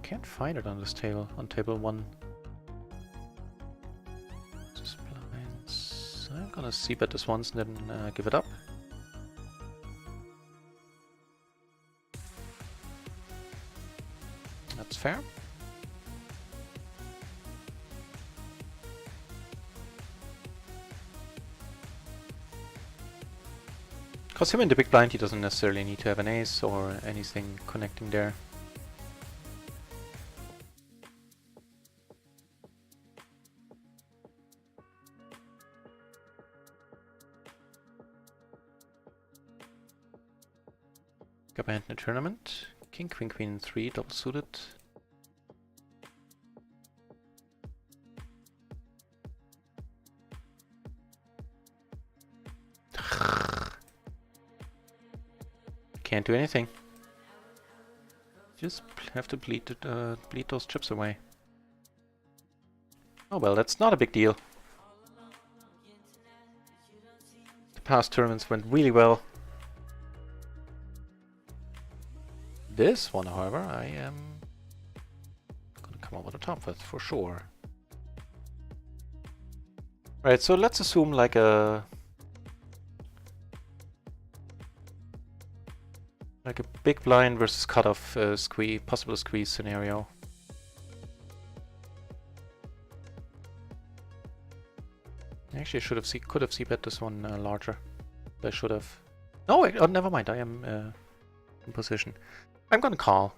Can't find it on this table, on table 1. Just blinds. I'm gonna c-bet this once and then give it up. That's fair. Because him in the big blind, he doesn't necessarily need to have an ace or anything connecting there. Got behind in the tournament. King, Queen, Queen, 3, double suited. Can't do anything. Just have to bleed those chips away. Oh well, that's not a big deal. The past tournaments went really well. This one, however, I am gonna come over the top with for sure. Right, so let's assume like a big blind versus cutoff squeeze, possible squeeze scenario. Actually, I could have c-bet this one larger. I should have. No, wait, oh, never mind. I am in position. I'm gonna call.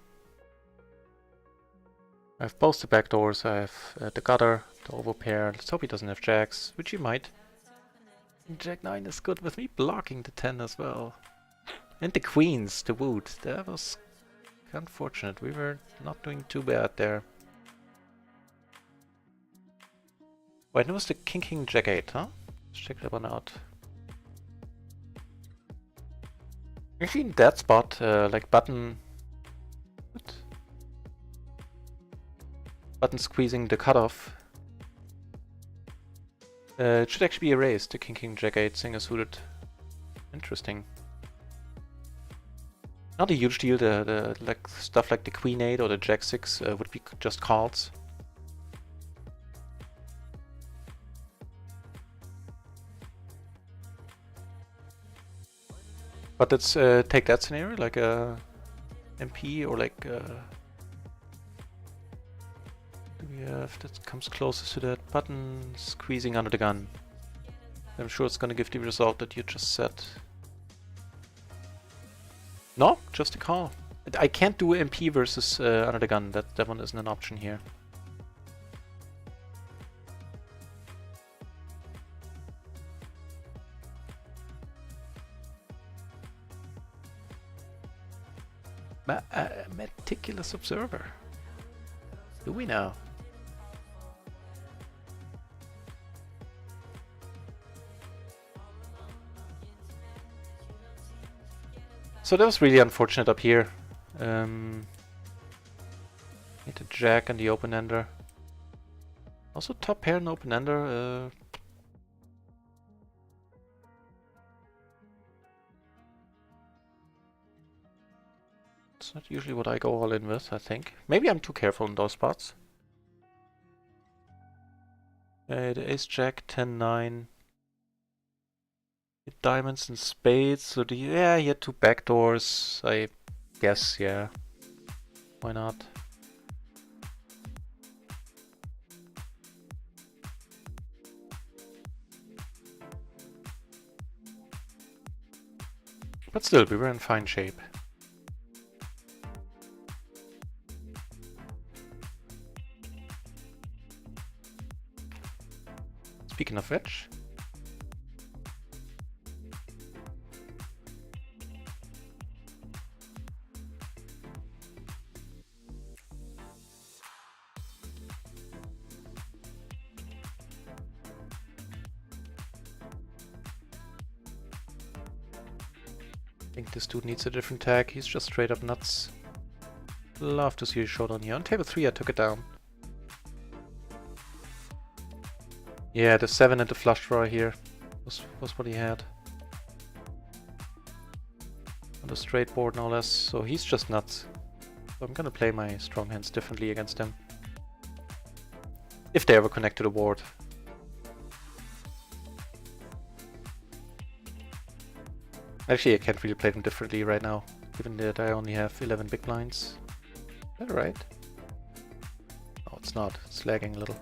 I have both the backdoors. I have the gutter, the overpair. Let's hope he doesn't have jacks, which he might. And Jack 9 is good with me blocking the 10 as well. And the queens to boot. That was unfortunate. We were not doing too bad there. Wait, it was the king jack 8, huh? Let's check that one out. Actually, in that spot, like button... What? Button squeezing the cutoff. It should actually be erased, the king jack 8 singer suited. Interesting. Not a huge deal, the like stuff like the queen 8 or the jack 6 would be just calls. But let's take that scenario, like a MP or like do we have that comes closest to that button squeezing under the gun. I'm sure it's gonna give the result that you just said. No, just a call. I can't do MP versus under the gun. That one isn't an option here. Meticulous observer. Do we know? So that was really unfortunate up here. Hit the jack and the open ender. Also top pair and open ender. It's not usually what I go all in with, I think. Maybe I'm too careful in those spots. The ace jack, 10-9. Diamonds and spades, so yeah, he had two backdoors, I guess, yeah. Why not? But still, we were in fine shape. Speaking of which... I think this dude needs a different tag. He's just straight up nuts. Love to see a showdown here. On table 3 I took it down. Yeah, the 7 and the flush draw here was what he had. On the straight board no less, so he's just nuts. So I'm gonna play my strong hands differently against him. If they ever connect to the board. Actually, I can't really play them differently right now, given that I only have 11 big blinds. Is that right? No, it's not. It's lagging a little.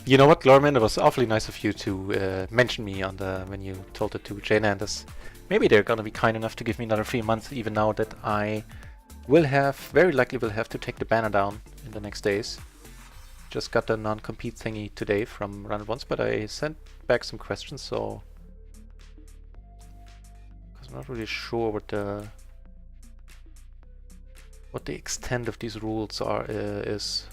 You know what, Glorman? It was awfully nice of you to mention me on when you told it to Jane Anders. Maybe they're gonna be kind enough to give me another 3 months, even now that I very likely will have to take the banner down in the next days. Just got the non-compete thingy today from Run It Once, but I sent back some questions, so... Because I'm not really sure what the extent of these rules is.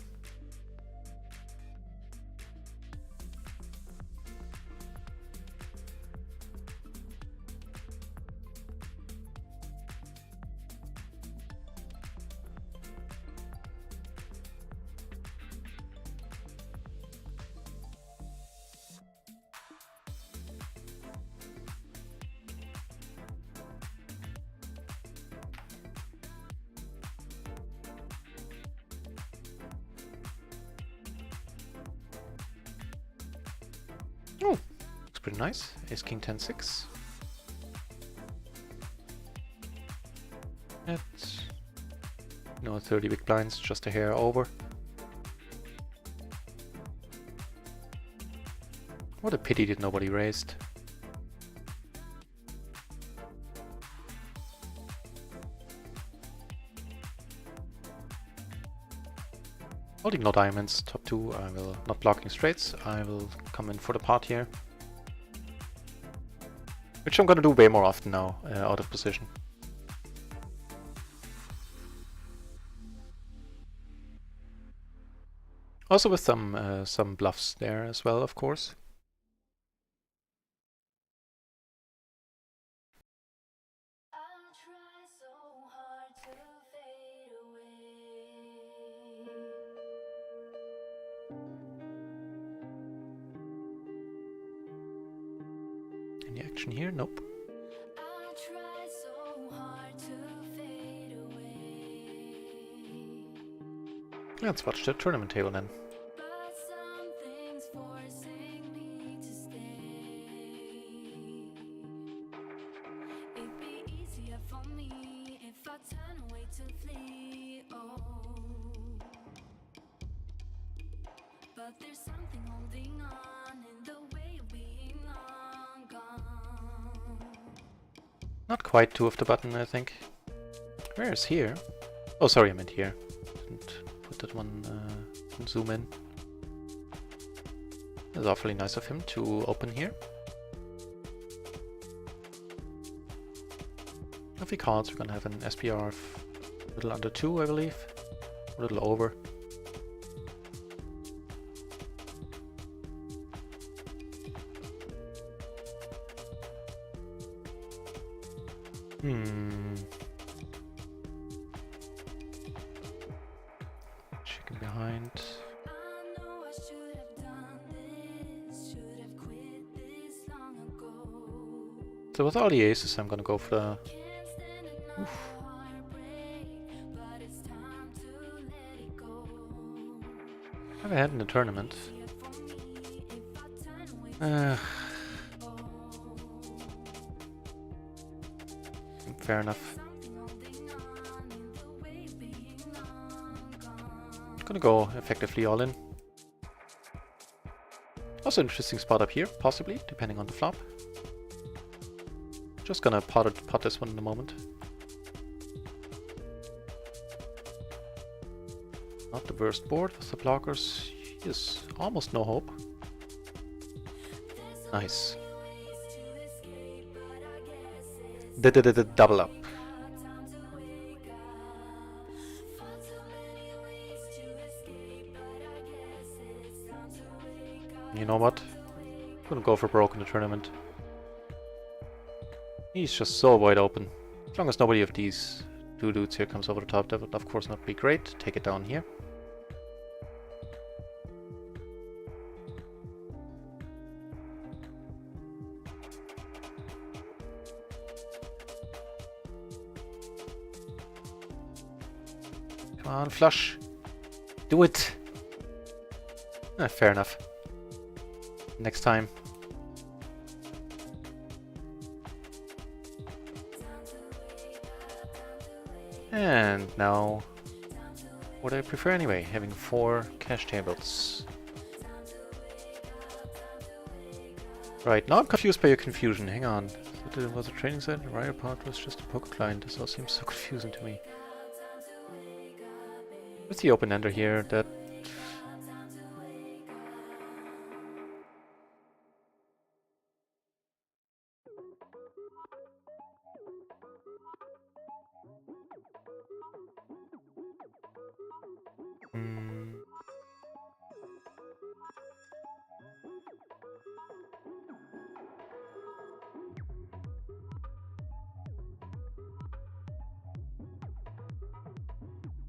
pretty nice. Ace King 10-6. It's no 30 big blinds, just a hair over. What a pity that nobody raised. Holding no diamonds, top 2, I will not blocking straights, I will come in for the pot here. Which I'm gonna do way more often now, out of position. Also with some bluffs there as well, of course. Any action here? Nope. Let's watch the tournament table then. Not quite 2 of the button, I think. Where is here? Oh, sorry, I meant here. Didn't put that one zoom in. It's awfully nice of him to open here. If he calls, we're gonna have an SPR of a little under 2, I believe. A little over. Chicken behind. So with all the aces, I'm gonna go for the... Oof. I've had in the tournament. Fair enough. Gonna go effectively all in. Also interesting spot up here, possibly, depending on the flop. Just gonna pot this one in a moment. Not the worst board with the blockers. Yes, almost no hope. Nice. The double up. You know what? I'm gonna go for broke in the tournament. He's just so wide open. As long as nobody of these two dudes here comes over the top, that would of course not be great. Take it down here. Come on, flush. Do it. Fair enough. Next time. And now, what I prefer anyway, having 4 cash tables. Right, now I'm confused by your confusion. Hang on. It was a training set, Riot part was just a poker client. This all seems so confusing to me. With the open ender here, that...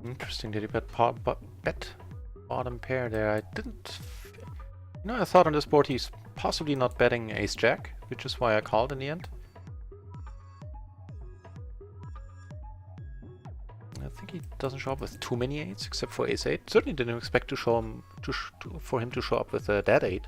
Interesting that he bet bottom pair there. I didn't... You know, I thought on this board he's possibly not betting ace-jack, which is why I called in the end. I think he doesn't show up with too many eights, except for ace-8. Certainly didn't expect to show him for him to show up with a dead 8.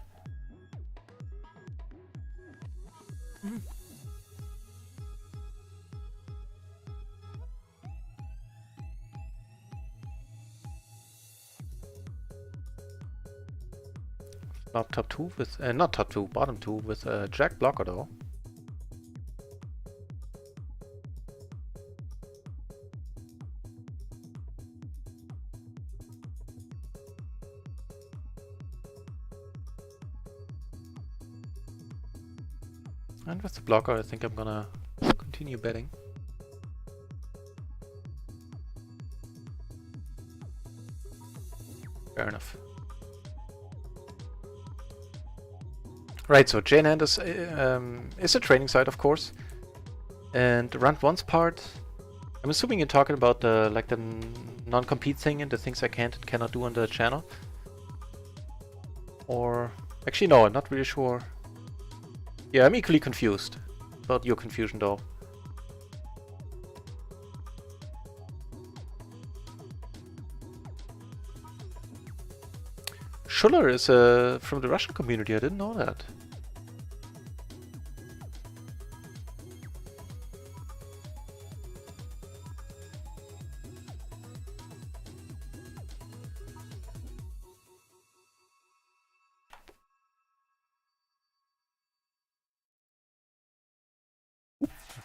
Flop top 2 with, not top 2, bottom 2 with Jack blocker though. And with the blocker I think I'm gonna continue betting. Fair enough. Right, so JNand is a training site, of course, and the Run It Once part. I'm assuming you're talking about the the non-compete thing and the things I can't and cannot do on the channel. Or actually, no, I'm not really sure. Yeah, I'm equally confused about your confusion, though. Schuller is from the Russian community. I didn't know that.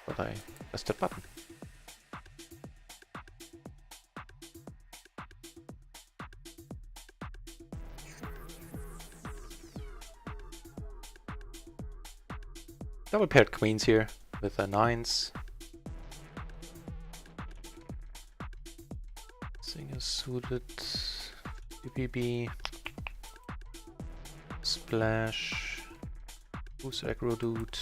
But I pressed that button. Double paired queens here with nines. Singer suited, BBB, splash, who's aggro dude.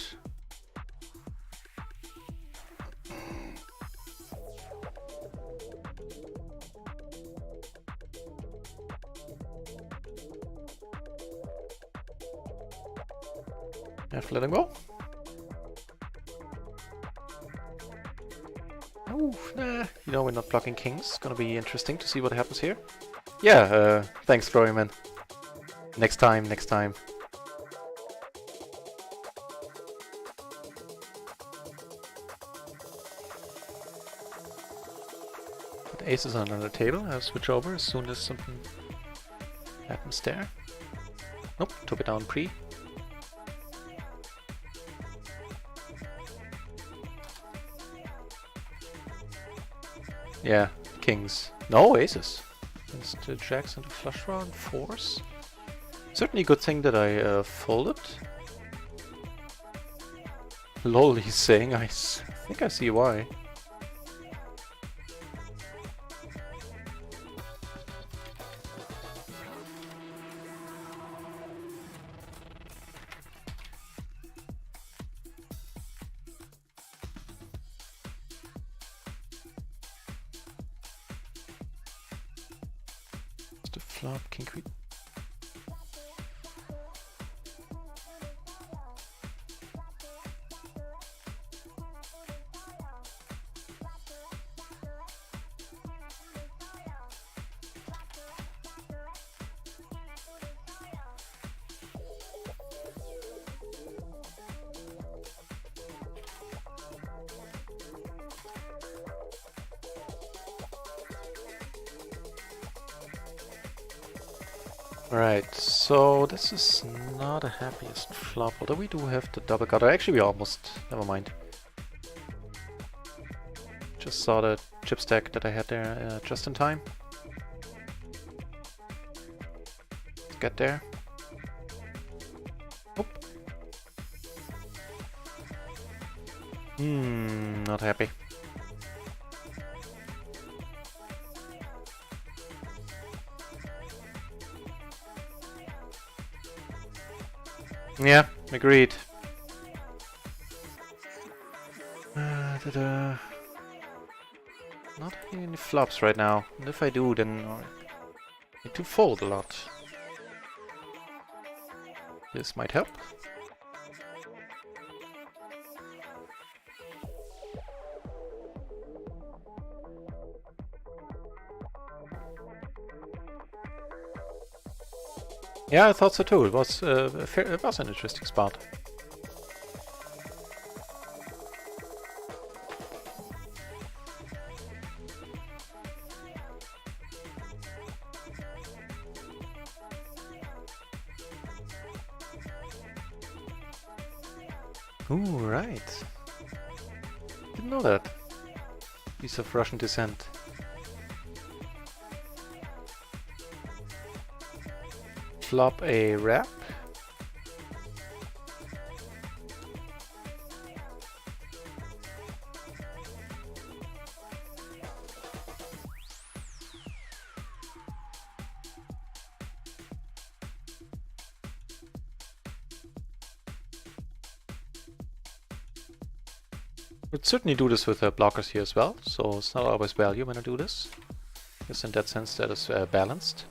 Have to let him go. Oh, nah. You know we're not blocking kings. It's gonna be interesting to see what happens here. Yeah, thanks, Florian. Next time, next time. Put aces on another table. I'll switch over as soon as something happens there. Nope, took it down pre. Yeah, kings. No, aces. Against the jacks and the flush draw and fours. Certainly a good thing that I folded. Lol, he's saying. I think I see why. The flop, king queen. Right, so this is not a happiest flop, although we do have the double gutter. Actually, we almost, never mind. Just saw the chip stack that I had there just in time. Let's get there. Oh. Not happy. Yeah, agreed. Not having any flops right now. And if I do, then I need to fold a lot. This might help. Yeah, I thought so too. It was it was an interesting spot. Ooh, right. Didn't know that. Piece of Russian descent. Flop a wrap. Would certainly do this with blockers here as well, so it's not always value when I do this. Yes, in that sense that is balanced.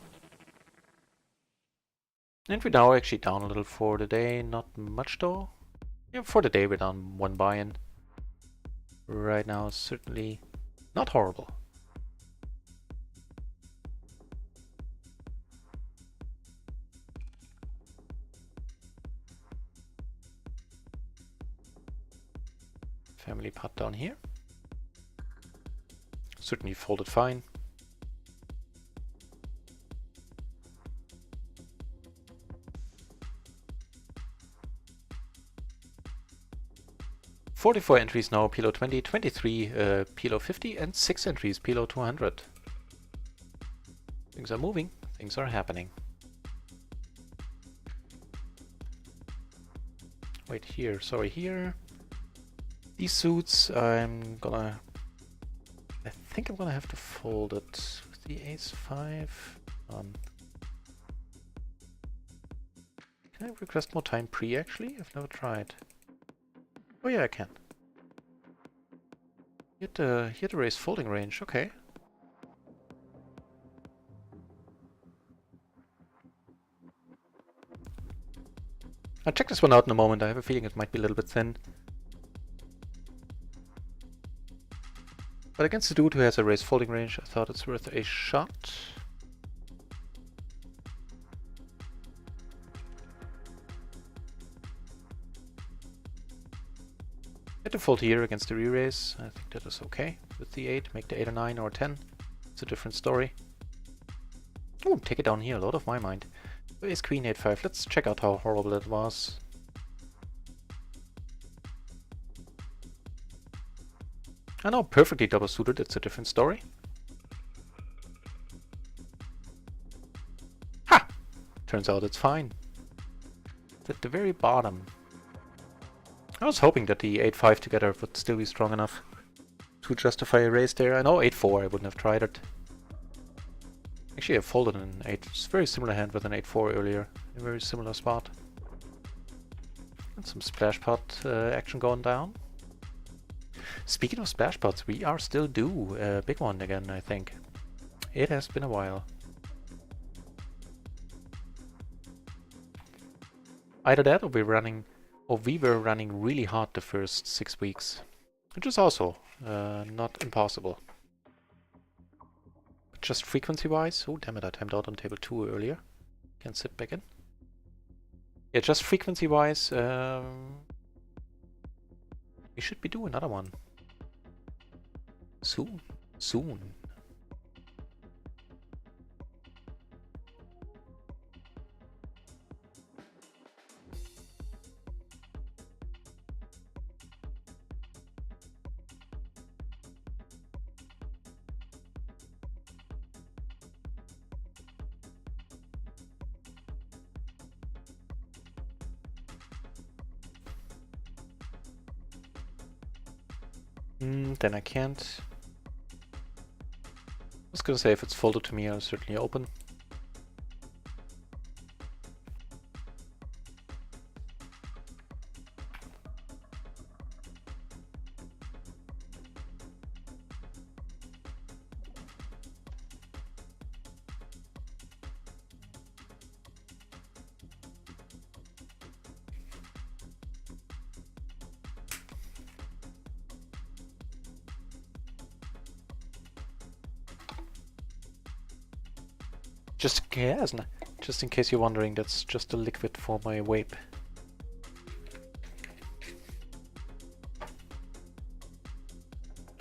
And we're now actually down a little for the day, not much though. Yeah, for the day we're down 1 buy-in. Right now it's certainly not horrible. Family pot down here. Certainly folded fine. "44 entries now, PLO 20, 23 PLO 50, and 6 entries, PLO 200. Things are moving, things are happening. Wait, here, sorry, here. These suits, I think I'm gonna have to fold it with the ace-5. Can I request more time pre, actually? I've never tried. Oh yeah, I can. He had to raise folding range, okay. I'll check this one out in a moment. I have a feeling it might be a little bit thin. But against the dude who has a raised folding range, I thought it's worth a shot. Get to fold here against the re-raise. I think that is okay. With the 8, make the 8 or 9 or 10. It's a different story. Oh, take it down here, a lot of my mind. Ace Queen 8-5. Let's check out how horrible it was. I know, perfectly double suited, it's a different story. Ha! Turns out it's fine. It's at the very bottom. I was hoping that the 8-5 together would still be strong enough to justify a raise there. I know 8-4, I wouldn't have tried it. Actually, I folded an 8. It's a very similar hand with an 8-4 earlier. A very similar spot. And some splash pot action going down. Speaking of splash pots, we are still due a big one again, I think. It has been a while. Either that or we were running really hard the first 6 weeks. Which is also not impossible. But just frequency-wise... Oh, damn it, I timed out on table 2 earlier. Can sit back in. Yeah, just frequency-wise, we should be doing another one. Soon. Soon. Then I can't. I was gonna say if it's folded to me, I'll certainly open. Just in case you're wondering, that's just a liquid for my vape.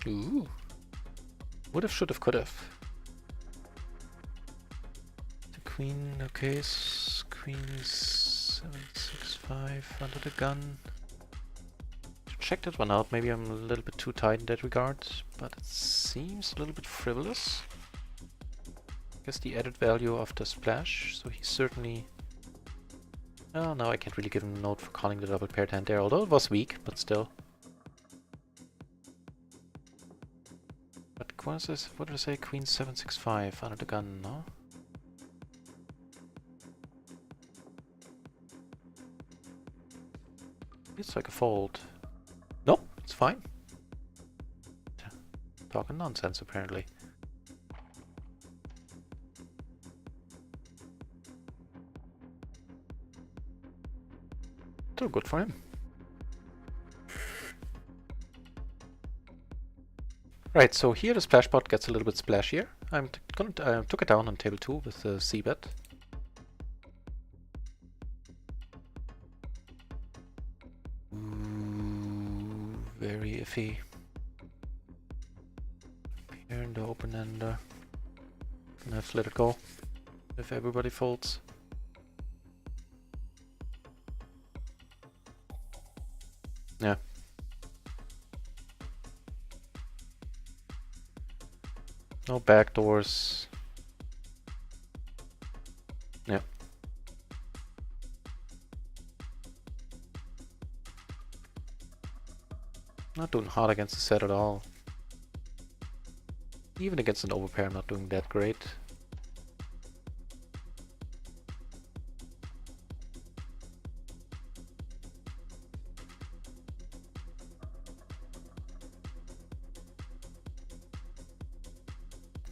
Ooh. Would've, should've, could've. The queen, okay, queen 7, 6, 5 under the gun. check that one out. Maybe I'm a little bit too tight in that regard, but it seems a little bit frivolous. I guess the added value of the splash, so he's certainly... Oh, no, I can't really give him a note for calling the double paired hand there, although it was weak, but still. But what did I say? Queen 765 under the gun, no? It's like a fold. No, it's fine. Talking nonsense, apparently. So good for him. Right, so here the splash pot gets a little bit splashier. I'm gonna took it down on table 2 with the c-bet. Very iffy. Here in the open end, gonna have to let it go if everybody folds. Yeah. No backdoors. Yeah. Not doing hot against the set at all. Even against an overpair, I'm not doing that great.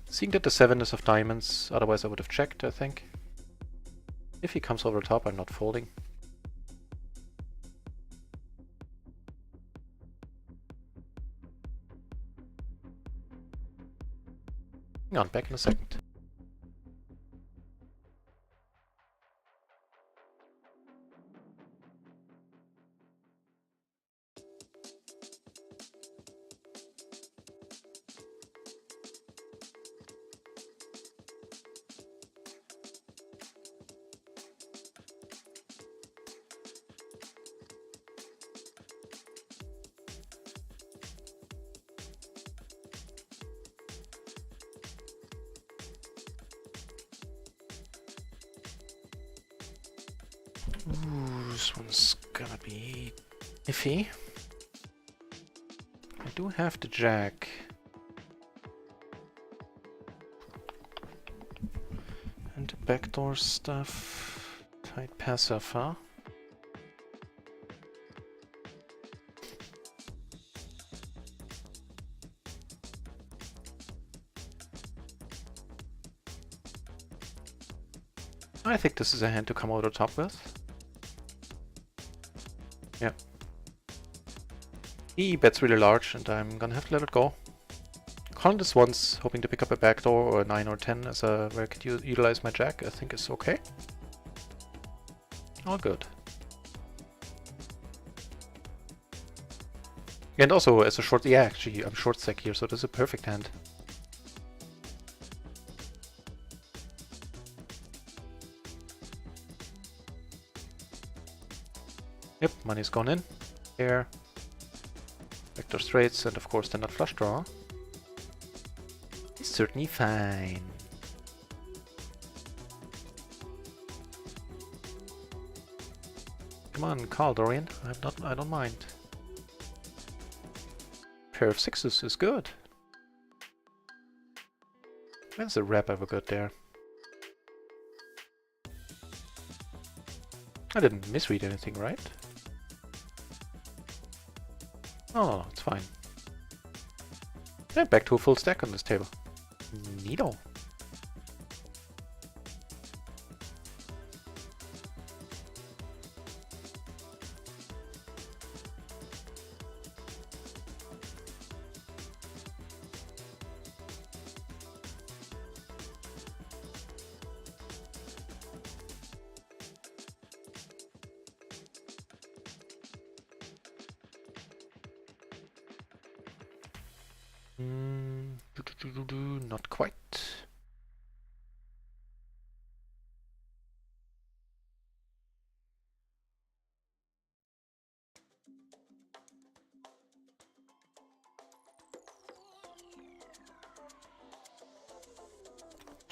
Seeing that the 7 is of diamonds, otherwise I would have checked, I think. If he comes over the top, I'm not folding. Hang on, back in a second. Ooh, this one's gonna be iffy. I do have the jack. And the backdoor stuff. Tight passive, huh? I think this is a hand to come over the top with. Yeah. He bets really large, and I'm gonna have to let it go. Calling this once, hoping to pick up a backdoor or a 9 or 10 as a where I could utilize my jack, I think is okay. All good. And also as a short, yeah, actually I'm short stack here, so this is a perfect hand. Yep, money's gone in. Here. Vector straights, and of course the nut flush draw. It's certainly fine. Come on, call Dorian. I don't mind. Pair of 6s is good. When's the rep ever good there? I didn't misread anything, right? Oh, it's fine. Yeah, back to a full stack on this table. Neato. Not quite.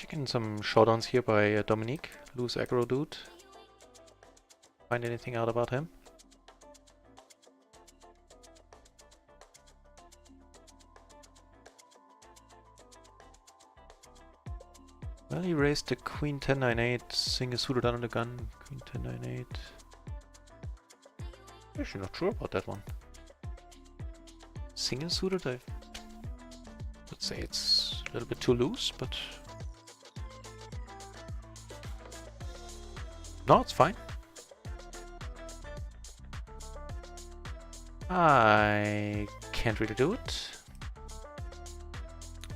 Checking some showdowns here by Dominique, loose aggro dude. Find anything out about him? Well, he raised the queen 10-9-8, single suited under the gun, queen 10-9-8. Actually not sure about that one. Single suited, I would say it's a little bit too loose, but no, it's fine. I can't really do it.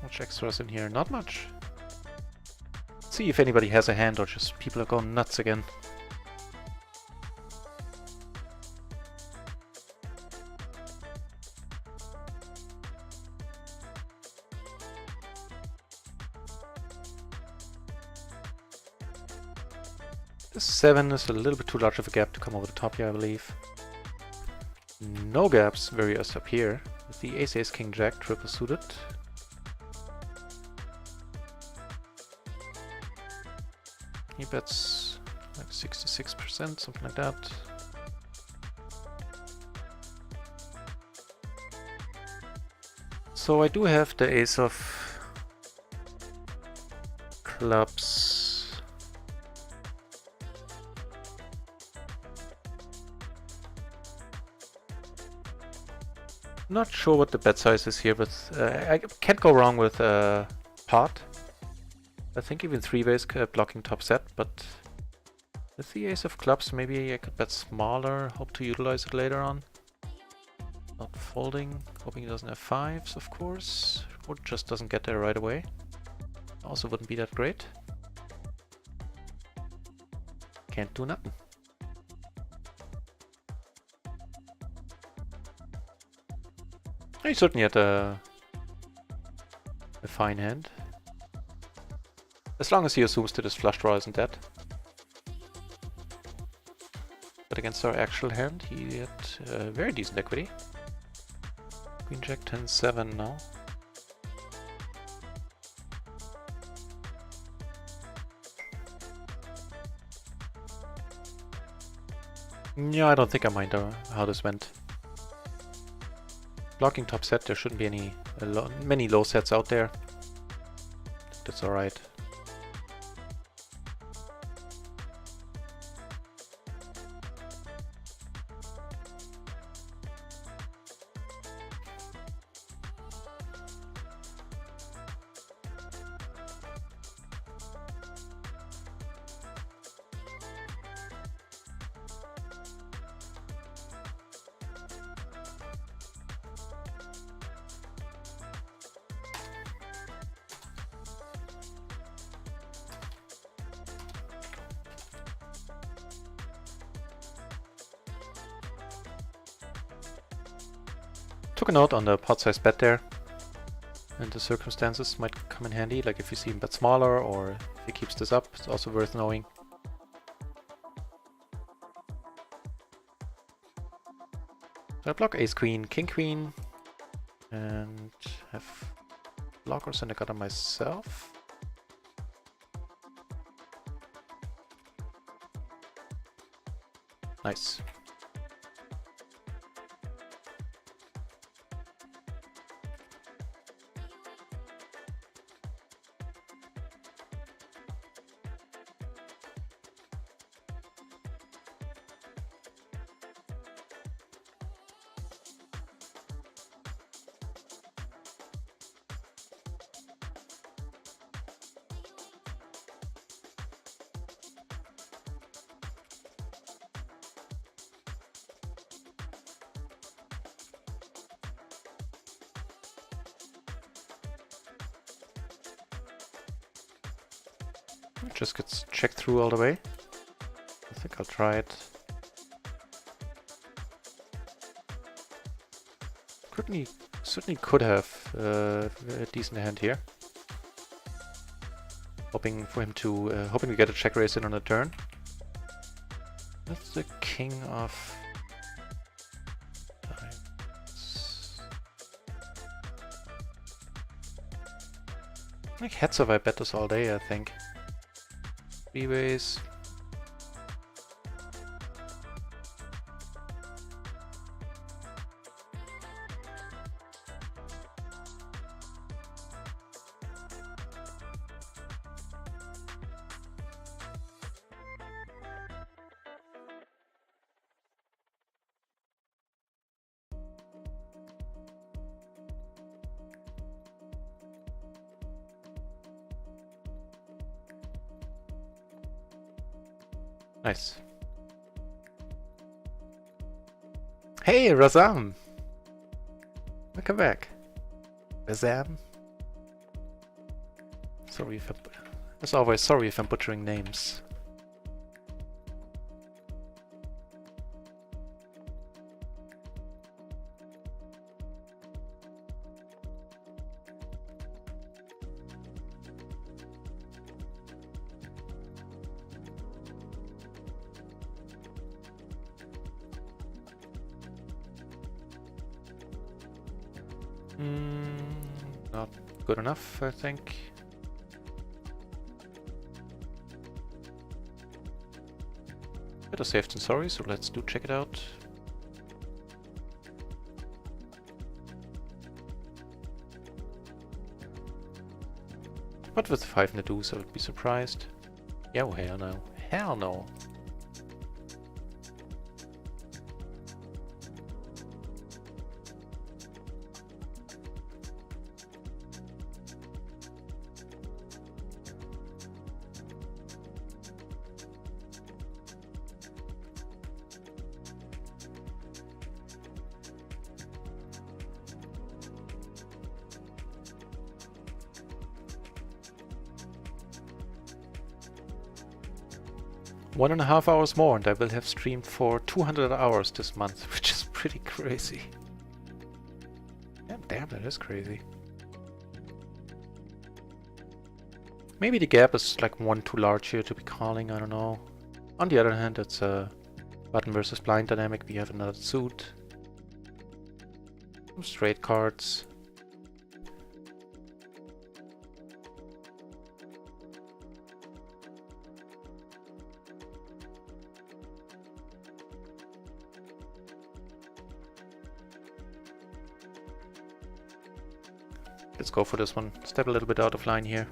Much extras in here? Not much. Let's see if anybody has a hand or just people are going nuts again. This 7 is a little bit too large of a gap to come over the top here, I believe. No gaps, various up here. With the ace king jack triple suited. He bets like 66%, something like that. So I do have the ace of clubs. Not sure what the bet size is here, but I can't go wrong with pot. I think even 3-ways blocking top set, but with the ace of clubs maybe I could bet smaller, hope to utilize it later on. Not folding, hoping he doesn't have 5s, of course, or just doesn't get there right away. Also wouldn't be that great. Can't do nothing. He certainly had a fine hand. As long as he assumes that his flush draw isn't dead. But against our actual hand, he had very decent equity. Queen Jack 10-7 now. Yeah, I don't think I mind how this went. Blocking top set, there shouldn't be any many low sets out there. That's alright. Took a note on the pot size bet there, and the circumstances might come in handy, like if you see him bet smaller or if he keeps this up, it's also worth knowing. So I block ace queen, king queen, and have blockers and I got them myself. Nice. It just gets checked through all the way. I think I'll try it. Certainly could have a decent hand here. Hoping for him to, hoping we get a check raise in on the turn. That's the king of diamonds. 。 . 。 . . . . . . . . . . . . . . . . . . . . . . . . . . . . . . . . . . . . . . . . . . . . . . . . . . . . . Like heads up, I bet this all day, I think. Three ways. Nice. Hey, Razam! Welcome back. Razam? Sorry if as always, sorry if I'm butchering names. Not good enough, I think. Better safe than sorry, so let's do check it out. But with 5 in the deuce, I would be surprised. Yeah, oh, hell no. Hell no. One and a half hours more and I will have streamed for 200 hours this month, which is pretty crazy. Yeah, damn, that is crazy. Maybe the gap is like one too large here to be calling, I don't know. On the other hand, it's a button versus blind dynamic. We have another suit. Some straight cards. Let's go for this one. Step a little bit out of line here.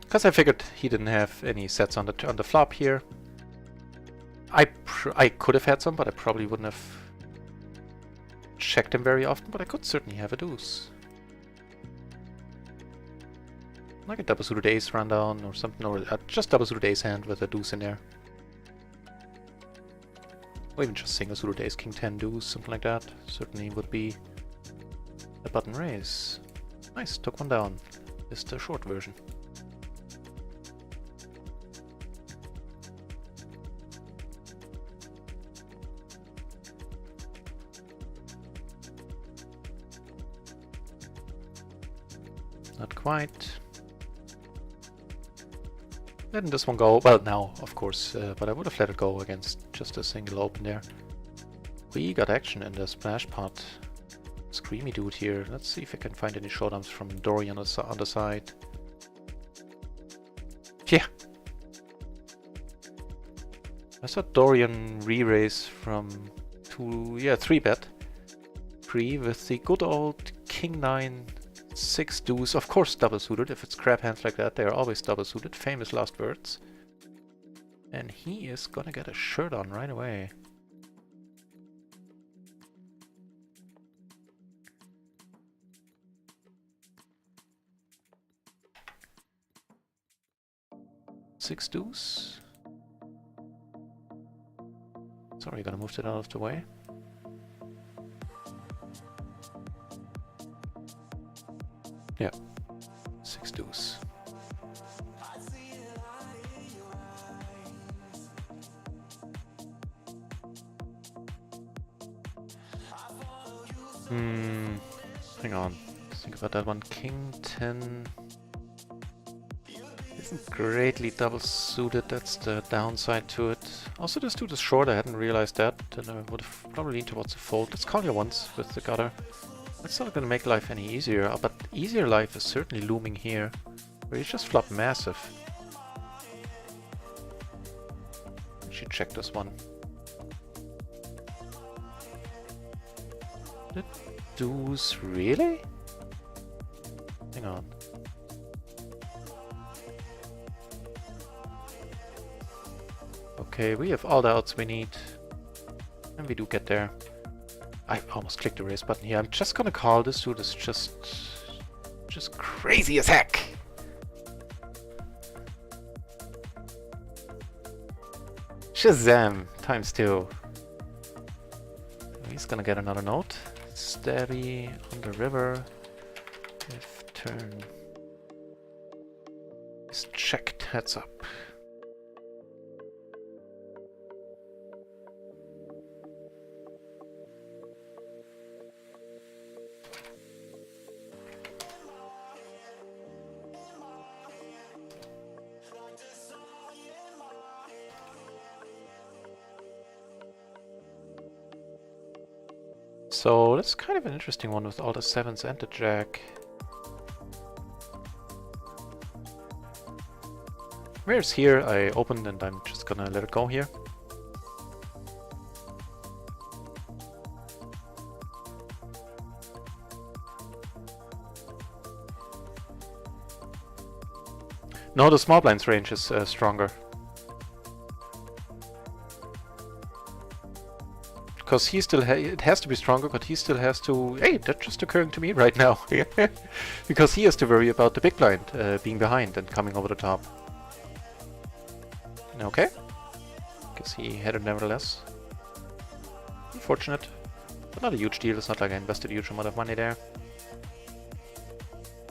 Because I figured he didn't have any sets on the flop here. I could have had some, but I probably wouldn't have checked him very often. But I could certainly have a deuce. Like a double suited ace rundown or something, or just double suited ace hand with a deuce in there. Or even just single suited ace, king 10 deuce, something like that. Certainly would be a button raise. Nice, took one down. This is the short version. Not quite. Letting this one go. Well, now, of course, but I would have let it go against just a single open there. We got action in the splash pot. Screamy dude here. Let's see if I can find any showdowns from Dorian on the side. Yeah. I saw Dorian re-raise from 3-bet. Pre with the good old king 9 6 deuce, of course double suited. If it's crap hands like that, they are always double suited. Famous last words. And he is gonna get a shirt on right away. Six deuce. Sorry, gonna move that out of the way. Yeah, 6 deuce. Hang on. Think about that one. King 10. Isn't greatly double suited, that's the downside to it. Also this dude is short, I hadn't realized that, then I would have probably leaned towards the fold. Let's call you once with the gutter. That's not gonna make life any easier, but easier life is certainly looming here, where you just flop massive. I should check this one. The deuce, really? Hang on. Okay, we have all the outs we need. And we do get there. I almost clicked the raise button here. I'm just gonna call this dude is just crazy as heck. Shazam! Times 2. He's gonna get another note. Steady on the river. If turn is checked, heads up. So that's kind of an interesting one with all the sevens and the jack. Whereas here I opened and I'm just gonna let it go here. No, the small blinds range is stronger. Because he still it has to be stronger, but he still has to... Hey, that's just occurring to me right now. Because he has to worry about the big blind being behind and coming over the top. Okay. Guess he had it nevertheless. Unfortunate. But not a huge deal, it's not like I invested a huge amount of money there.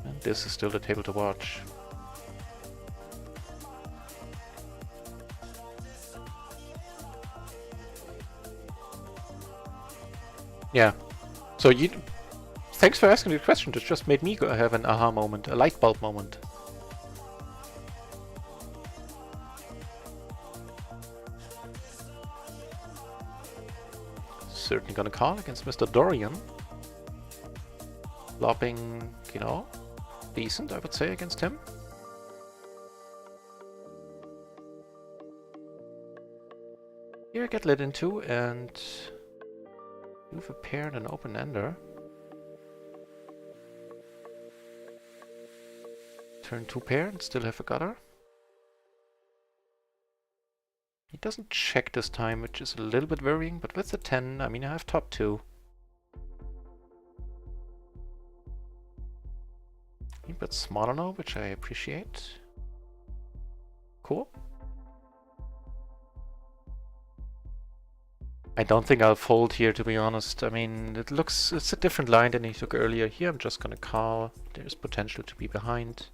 And this is still the table to watch. Yeah. So you... Thanks for asking the question, it just made me have an aha moment, a light bulb moment. Certainly gonna call against Mr. Dorian. Flopping, you know, decent, I would say, against him. Here I get let into, and you've a pair and an open-ender. Turn 2 pair and still have a gutter. He doesn't check this time, which is a little bit worrying, but with the 10, I mean, I have top 2. He bets smaller now, which I appreciate. Cool. I don't think I'll fold here, to be honest. I mean, it's a different line than he took earlier. Here I'm just gonna call. There's potential to be behind.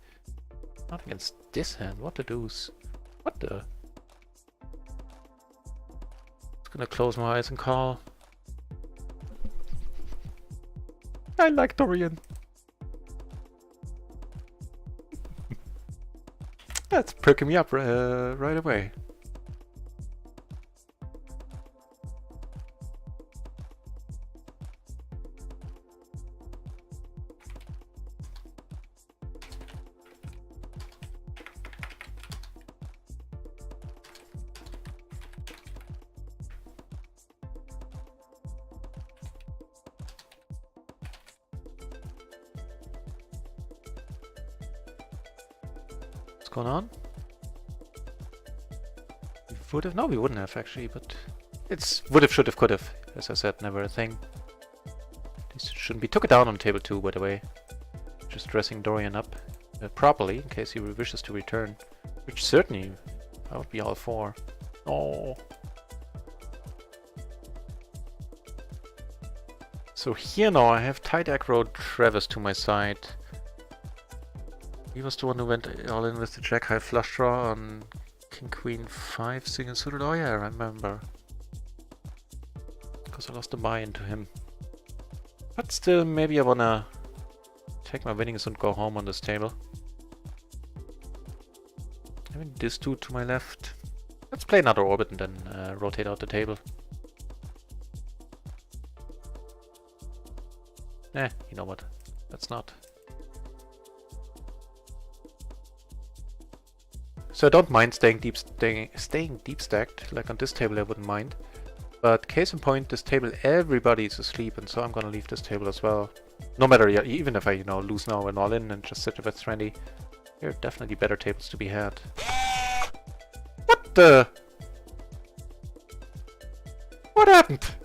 Not against this hand. What the deuce? What the? Just gonna close my eyes and call. I like Dorian. That's perking me up right away. Going on? We would have? No, we wouldn't have actually, but it's would have, should have, could have. As I said, never a thing. This shouldn't be. Took it down on table 2, by the way. Just dressing Dorian up properly in case he wishes to return, which certainly I would be all for. Oh. So here now I have tight aggro Travis to my side. He was the one who went all in with the jack high flush draw on king queen 5 single suited. Oh yeah, I remember. Because I lost a buy into him. But still, maybe I wanna take my winnings and go home on this table. Having this dude to my left. Let's play another orbit and then rotate out the table. You know what? Let's not. So I don't mind staying deep stacked, like on this table I wouldn't mind. But case in point, this table everybody's asleep, and so I'm gonna leave this table as well. No matter, even if I, you know, lose now and all in and just sit with Randy, there are definitely better tables to be had. What the? What happened?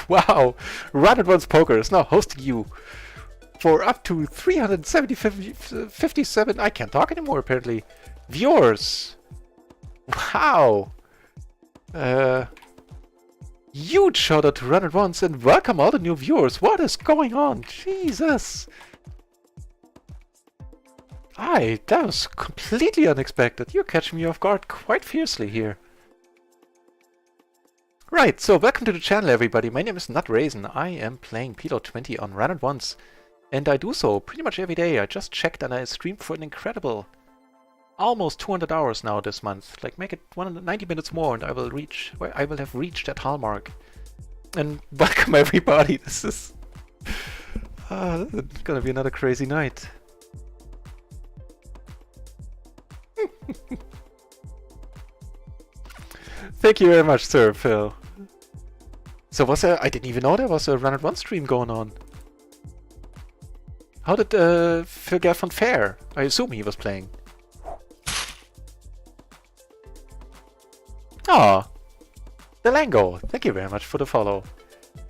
Wow! Run It Once Poker is now hosting you for up to 357, I can't talk anymore apparently, viewers! Wow! Huge shout out to Run It Once and welcome all the new viewers. What is going on? Jesus! That was completely unexpected. You're catching me off guard quite fiercely here. Right, so welcome to the channel everybody. My name is NutRaisin. I am playing PLO 20 on Run It Once. And I do so pretty much every day. I just checked and I streamed for an incredible almost 200 hours now this month. Like, make it 190 minutes more and I will have reached that hallmark. And welcome everybody. This is gonna be another crazy night. Thank you very much, Sir Phil. So I didn't even know there was a Run It Once stream going on. How did Phil Gerfond fare? I assume he was playing. Ah, Delango, thank you very much for the follow.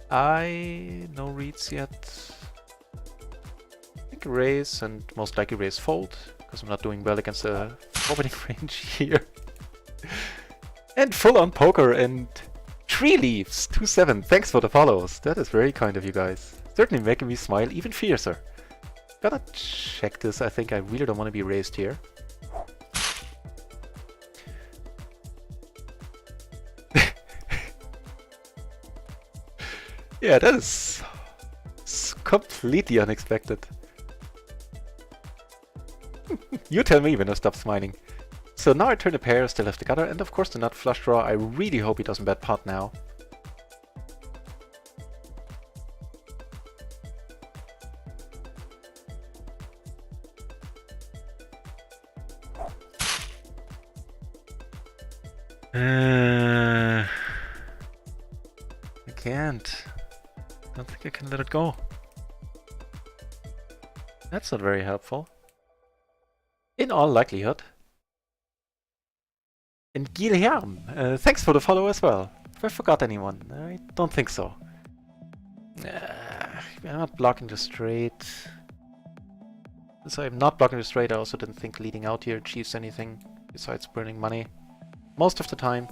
No reads yet. I think raise and most likely raise fold, because I'm not doing well against the opening range here. And full on poker and Tree Leaves 27. Thanks for the follows. That is very kind of you guys. Certainly making me smile even fiercer. Gotta check this. I think I really don't want to be raised here. Yeah, that is completely unexpected. You tell me when I stop smiling. So now I turn a pair, still have the gutter, and of course the nut flush draw. I really hope he doesn't bet pot now. I can't. Don't think I can let it go. That's not very helpful. In all likelihood. And Guilherme, thanks for the follow as well. If I forgot anyone, I don't think so. I'm not blocking the straight. So I'm not blocking the straight. I also didn't think leading out here achieves anything besides burning money most of the time.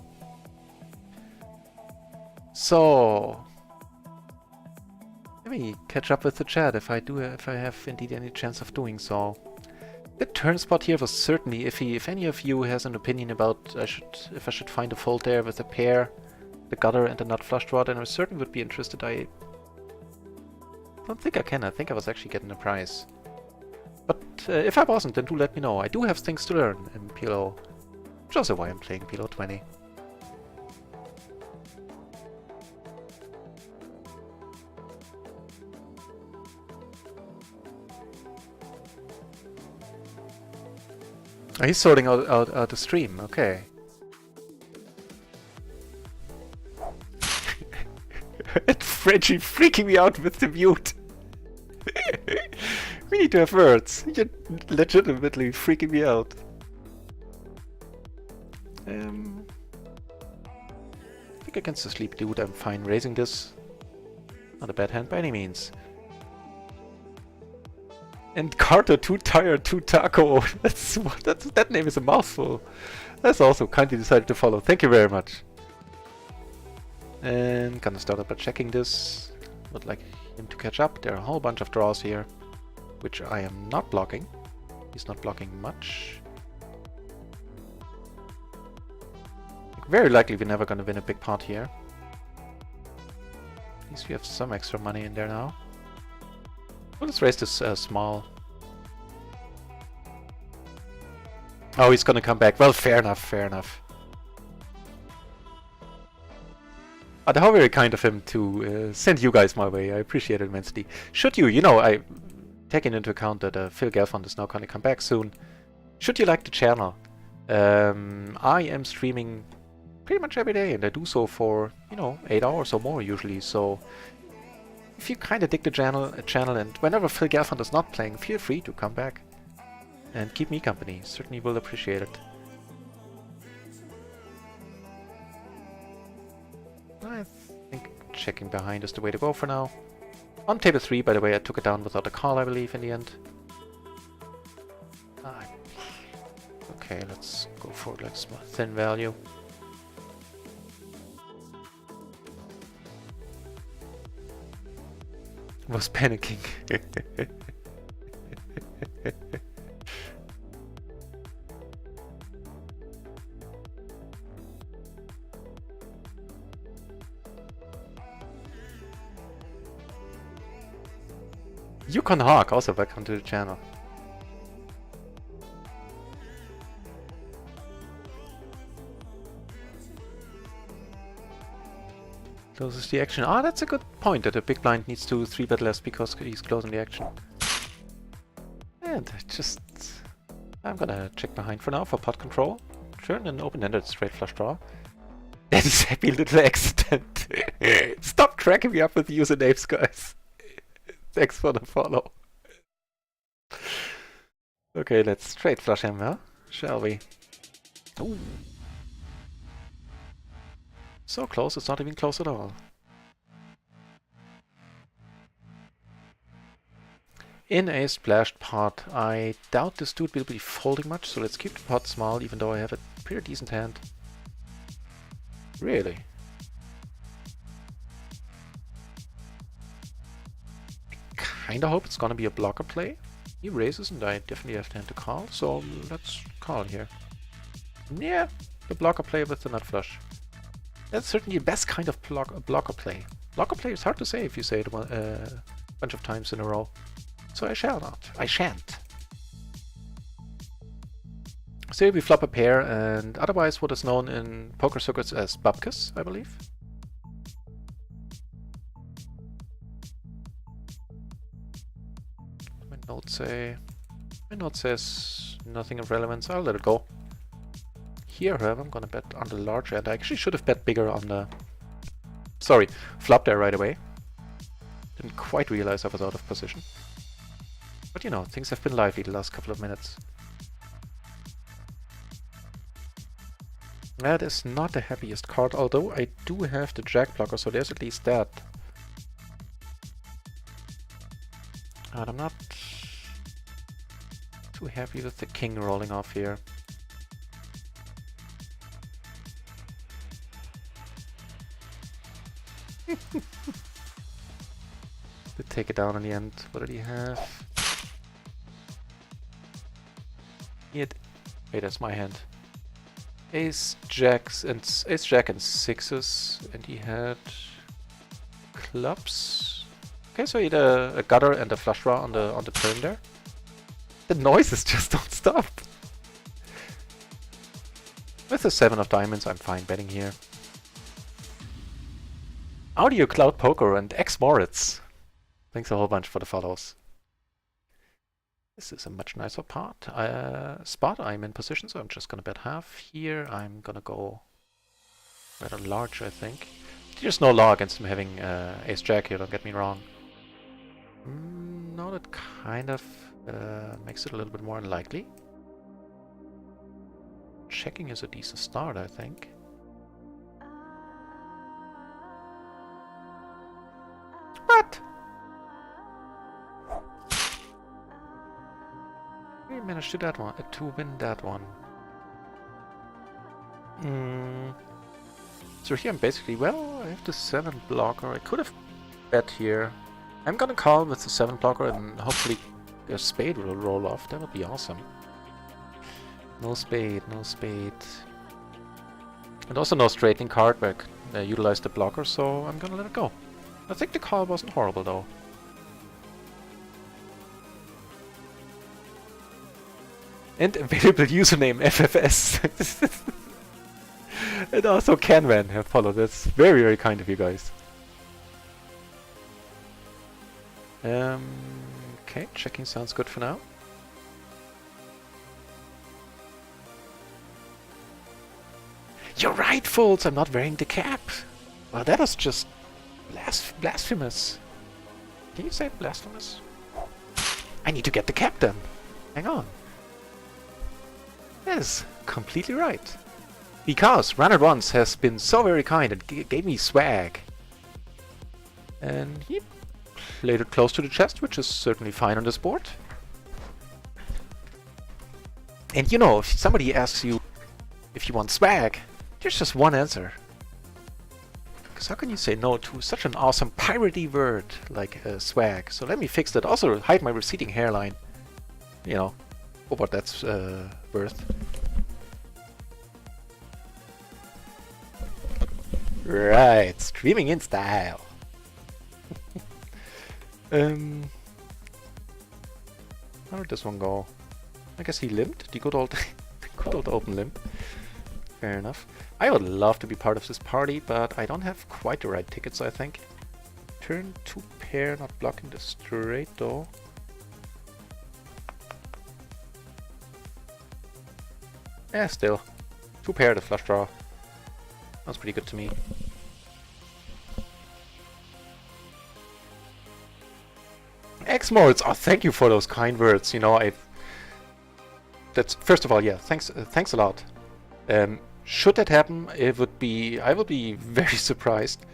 So let me catch up with the chat if I have indeed any chance of doing so. The turn spot here was certainly iffy. If any of you has an opinion about if I should find a fold there with a pair, the gutter and the nut flush draw, then I certainly would be interested. I don't think I can. I think I was actually getting a prize. But if I wasn't, then do let me know. I do have things to learn in PLO. Which is also why I'm playing PLO 20. Oh, he's sorting out the stream, okay. And Frenchie freaking me out with the mute. We need to have words. You're legitimately freaking me out. I think against the sleep dude I'm fine raising this. Not a bad hand by any means. And Carter, too tired, too taco. That name is a mouthful. That's also kindly decided to follow. Thank you very much. And gonna start up by checking this. Would like him to catch up. There are a whole bunch of draws here, which I am not blocking. He's not blocking much. Very likely we're never gonna win a big pot here. At least we have some extra money in there now. Well, let's raise this small. Oh, he's gonna come back. Well, fair enough, fair enough. But how very kind of him to send you guys my way. I appreciate it immensely. Should you, I taking into account that Phil Gelfand is now gonna come back soon. Should you like the channel? I am streaming pretty much every day, and I do so for 8 hours or more usually. So if you kind of dig the channel, and whenever Phil Gelfand is not playing, feel free to come back and keep me company. Certainly will appreciate it. I think checking behind is the way to go for now. On table 3, by the way, I took it down without a call, I believe, in the end. Okay, let's go for like thin value. Was panicking. Yukon Hawk, also welcome to the channel. Closes the action. Ah, that's a good point, that a big blind needs to 3-bet less because he's closing the action. And I'm gonna check behind for now for pot control. Turn an open-ended straight flush draw. That is happy little accident. Stop cracking me up with usernames, guys. Thanks for the follow. Okay, let's straight flush him, huh? Shall we? Ooh. So close, it's not even close at all. In a splashed pot, I doubt this dude will be folding much, so let's keep the pot small, even though I have a pretty decent hand. Really? I kinda hope it's gonna be a blocker play. He raises and I definitely have to hand to call, so let's call here. Yeah, the blocker play with the nut flush. That's certainly the best kind of blocker play. Blocker play is hard to say if you say it a bunch of times in a row. So I shall not. I shan't. So we flop a pair, and otherwise what is known in poker circuits as bupkis, I believe. My note says nothing of relevance. I'll let it go. Here, however, I'm gonna bet on the large end. I actually should have bet bigger on the... Sorry, flop there right away. Didn't quite realize I was out of position. But things have been lively the last couple of minutes. That is not the happiest card, although I do have the jack blocker, so there's at least that. And I'm not too happy with the king rolling off here. Did take it down in the end. What did he have? He had... Wait, that's my hand. Ace jack and 6s, and he had clubs. Okay, so he had a gutter and a flush draw on the turn there. The noises just don't stop. With the 7 of diamonds, I'm fine betting here. Audio Cloud Poker and X Moritz. Thanks a whole bunch for the follows. This is a much nicer spot. I'm in position, so I'm just gonna bet half here. I'm gonna go rather large, I think. There's no law against him having ace jack here, don't get me wrong. No, that kind of makes it a little bit more unlikely. Checking is a decent start, I think. What? We managed to win that one. So here I'm basically, well, I have the 7 blocker. I could have bet here. I'm gonna call with the 7 blocker and hopefully a spade will roll off. That would be awesome. No spade, no spade. And also no straightening card where I could utilize the blocker, so I'm gonna let it go. I think the call wasn't horrible though. And available username FFS. And also Canvan have followed. That's very, very kind of you guys. Okay, checking sounds good for now. You're right, Folds, I'm not wearing the cap. Well, that was just blasphemous. Can you say blasphemous? I need to get the cap then. Hang on. Yes, completely right. Because Run It Once has been so very kind and gave me swag. And he laid it close to the chest, which is certainly fine on this board. And you know, if somebody asks you if you want swag, there's just one answer. Because how can you say no to such an awesome piratey word like swag? So let me fix that. Also hide my receding hairline. You know, for what that's worth. Right, streaming in style. How did this one go? I guess he limped. The good old open limp. Fair enough. I would love to be part of this party, but I don't have quite the right tickets, I think. Turn 2 pair, not blocking the straight though. Yeah, still. 2 pair the flush draw. Sounds pretty good to me. X-Modes! Oh, thank you for those kind words. You know, that's first of all, yeah. Thanks a lot. Should that happen, I would be very surprised.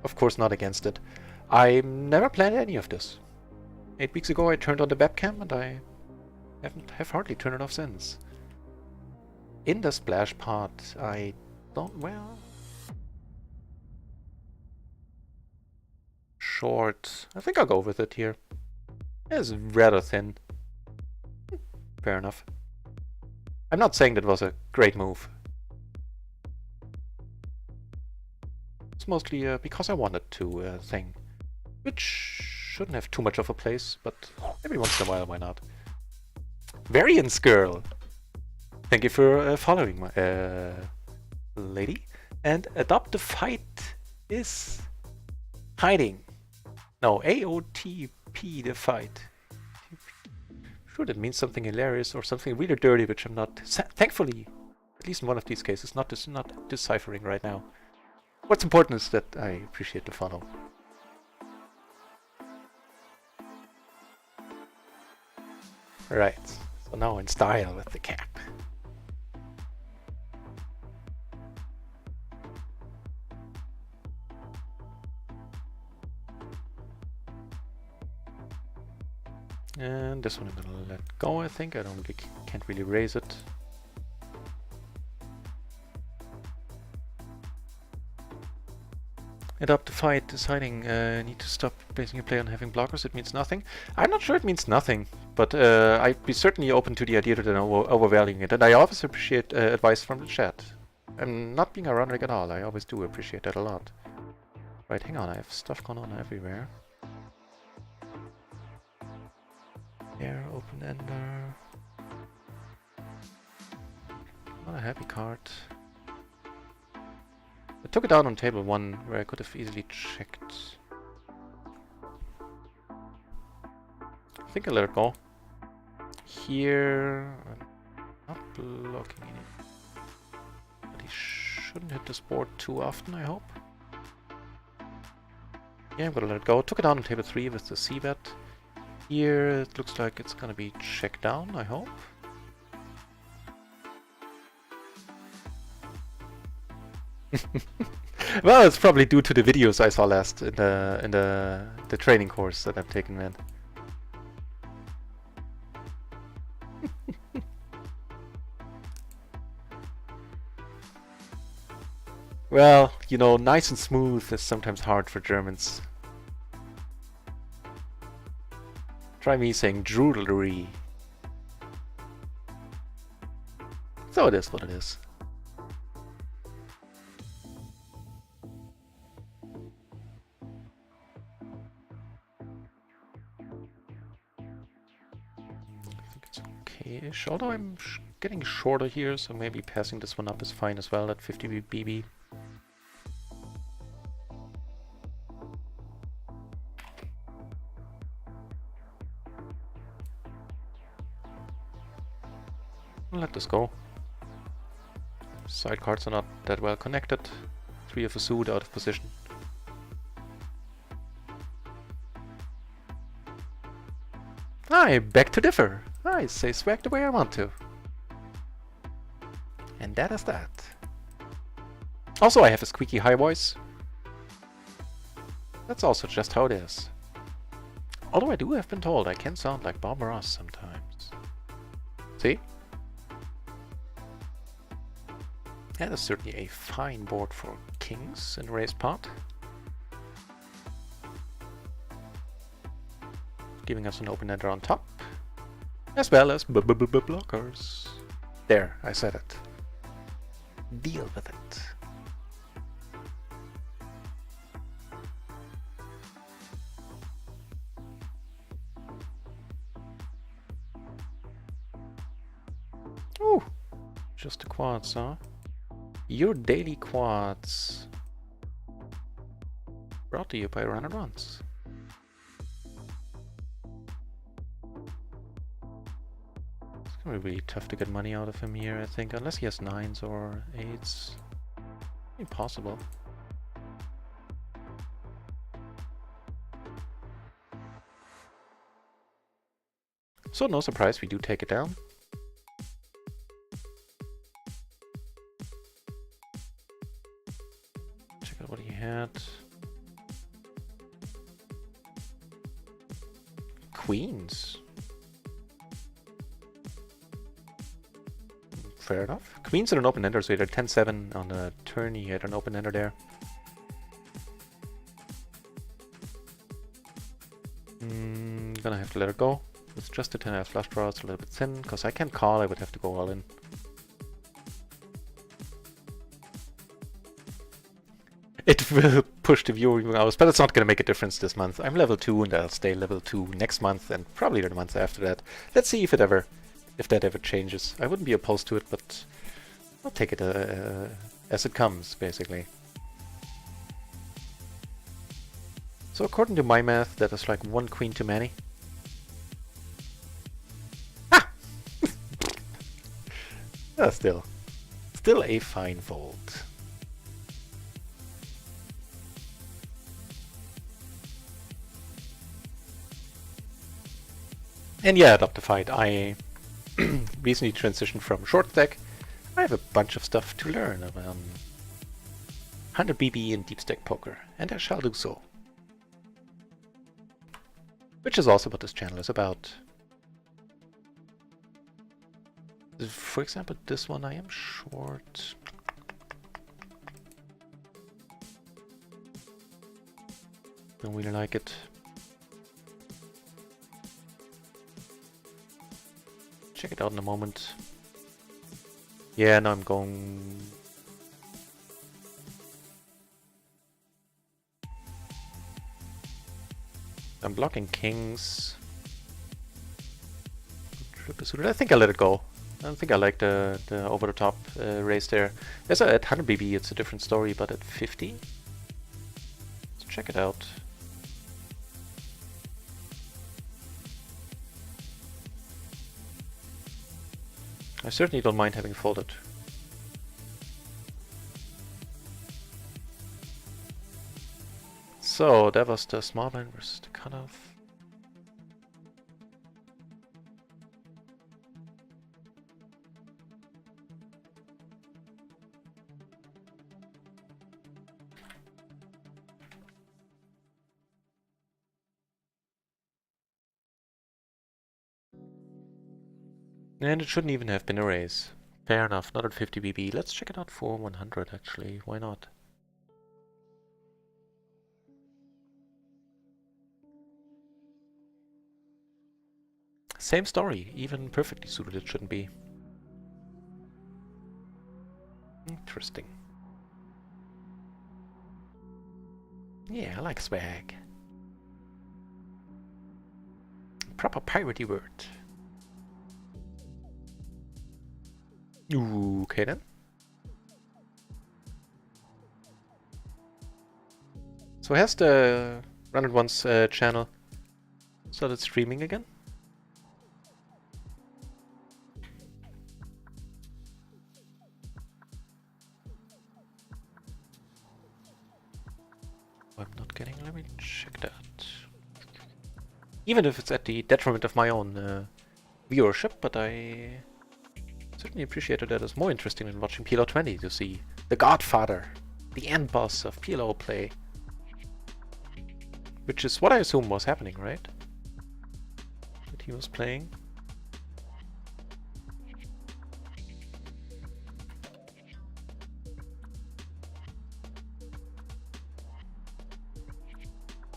Of course, not against it. I never planned any of this. 8 weeks ago, I turned on the webcam, and I have hardly turned it off since. In the splash part, I don't. Well, short. I think I'll go with it here. It's rather thin. Fair enough. I'm not saying that was a great move. It's mostly because I wanted to thing. Which shouldn't have too much of a place, but every once in a while, why not? Variance Girl! Thank you for following, my lady. And Adopt the Fight is hiding. No, AOTP the fight. Sure, that means something hilarious or something really dirty, which I'm not, thankfully, at least in one of these cases, not deciphering right now. What's important is that I appreciate the follow. Right, so now in style with the cap. And this one I'm gonna let go, I think. I can't really raise it. Adopt the fight, deciding need to stop basing a play on having blockers. It means nothing. I'm not sure it means nothing, but I'd be certainly open to the idea that I'm overvaluing it. And I always appreciate advice from the chat. I'm not being ironic at all. I always do appreciate that a lot. Right, hang on. I have stuff going on everywhere. There, open ender. Not a happy card. I took it down on table 1 where I could have easily checked. I think I let it go. Here, I'm not blocking any. But he shouldn't hit this board too often, I hope. Yeah, I'm gonna let it go. Took it down on table 3 with the C-bet. Here it looks like it's gonna be checked down, I hope. Well, it's probably due to the videos I saw last in the training course that I've taken, man. Well, you know, nice and smooth is sometimes hard for Germans. Try me saying droolery. So it is what it is. I think it's okay-ish. Although I'm getting shorter here, so maybe passing this one up is fine as well at 50 BB. Let this go. Side cards are not that well connected. 3 of a suit out of position. I beg to differ. I say swag the way I want to. And that is that. Also, I have a squeaky high voice. That's also just how it is. Although I do have been told I can sound like Bob Ross sometimes. See? That is certainly a fine board for kings in raised pot. Giving us an open-ender on top, as well as blockers. There, I said it. Deal with it. Ooh, just the quads, huh? Your daily quads. Brought to you by Run It Once. It's gonna be really tough to get money out of him here, I think, unless he has 9s or 8s. Impossible. So no surprise, we do take it down. Check out what he had. Queens. Fair enough. Queens and an open ender, so he had a 10-7 on the turn, he had an open ender there. Gonna have to let it go. It's just a 10 flush draw, it's a little bit thin, because I can't call, I would have to go all in. It will push the viewing hours, but it's not gonna make a difference this month. I'm level 2 and I'll stay level 2 next month and probably the month after that. Let's see if that ever changes. I wouldn't be opposed to it, but I'll take it as it comes, basically. So according to my math, that is like 1 queen too many. Ah! Still a fine fold. And yeah, Adoptified, I recently transitioned from short stack. I have a bunch of stuff to learn about 100 BB in deep stack poker, and I shall do so. Which is also what this channel is about. For example, this one I am short. Don't really like it. Check it out in a moment. Yeah, now I'm going... I'm blocking kings. Triple suited. I think I let it go. I don't think I like the over the top raise there. At 100 BB it's a different story, but at 50? Let's check it out. I certainly don't mind having folded. So that was the small blind versus the cutoff. And it shouldn't even have been a raise. Fair enough, not at 50 BB. Let's check it out for 100 actually, why not? Same story, even perfectly suited it shouldn't be. Interesting. Yeah, I like swag. Proper piratey word. Ooh, okay then. So has the Run It Once channel started streaming again? I'm not getting, let me check that. Even if it's at the detriment of my own viewership, but I certainly appreciated that as more interesting than watching PLO 20 to see the Godfather, the end boss of PLO play. Which is what I assume was happening, right? That he was playing.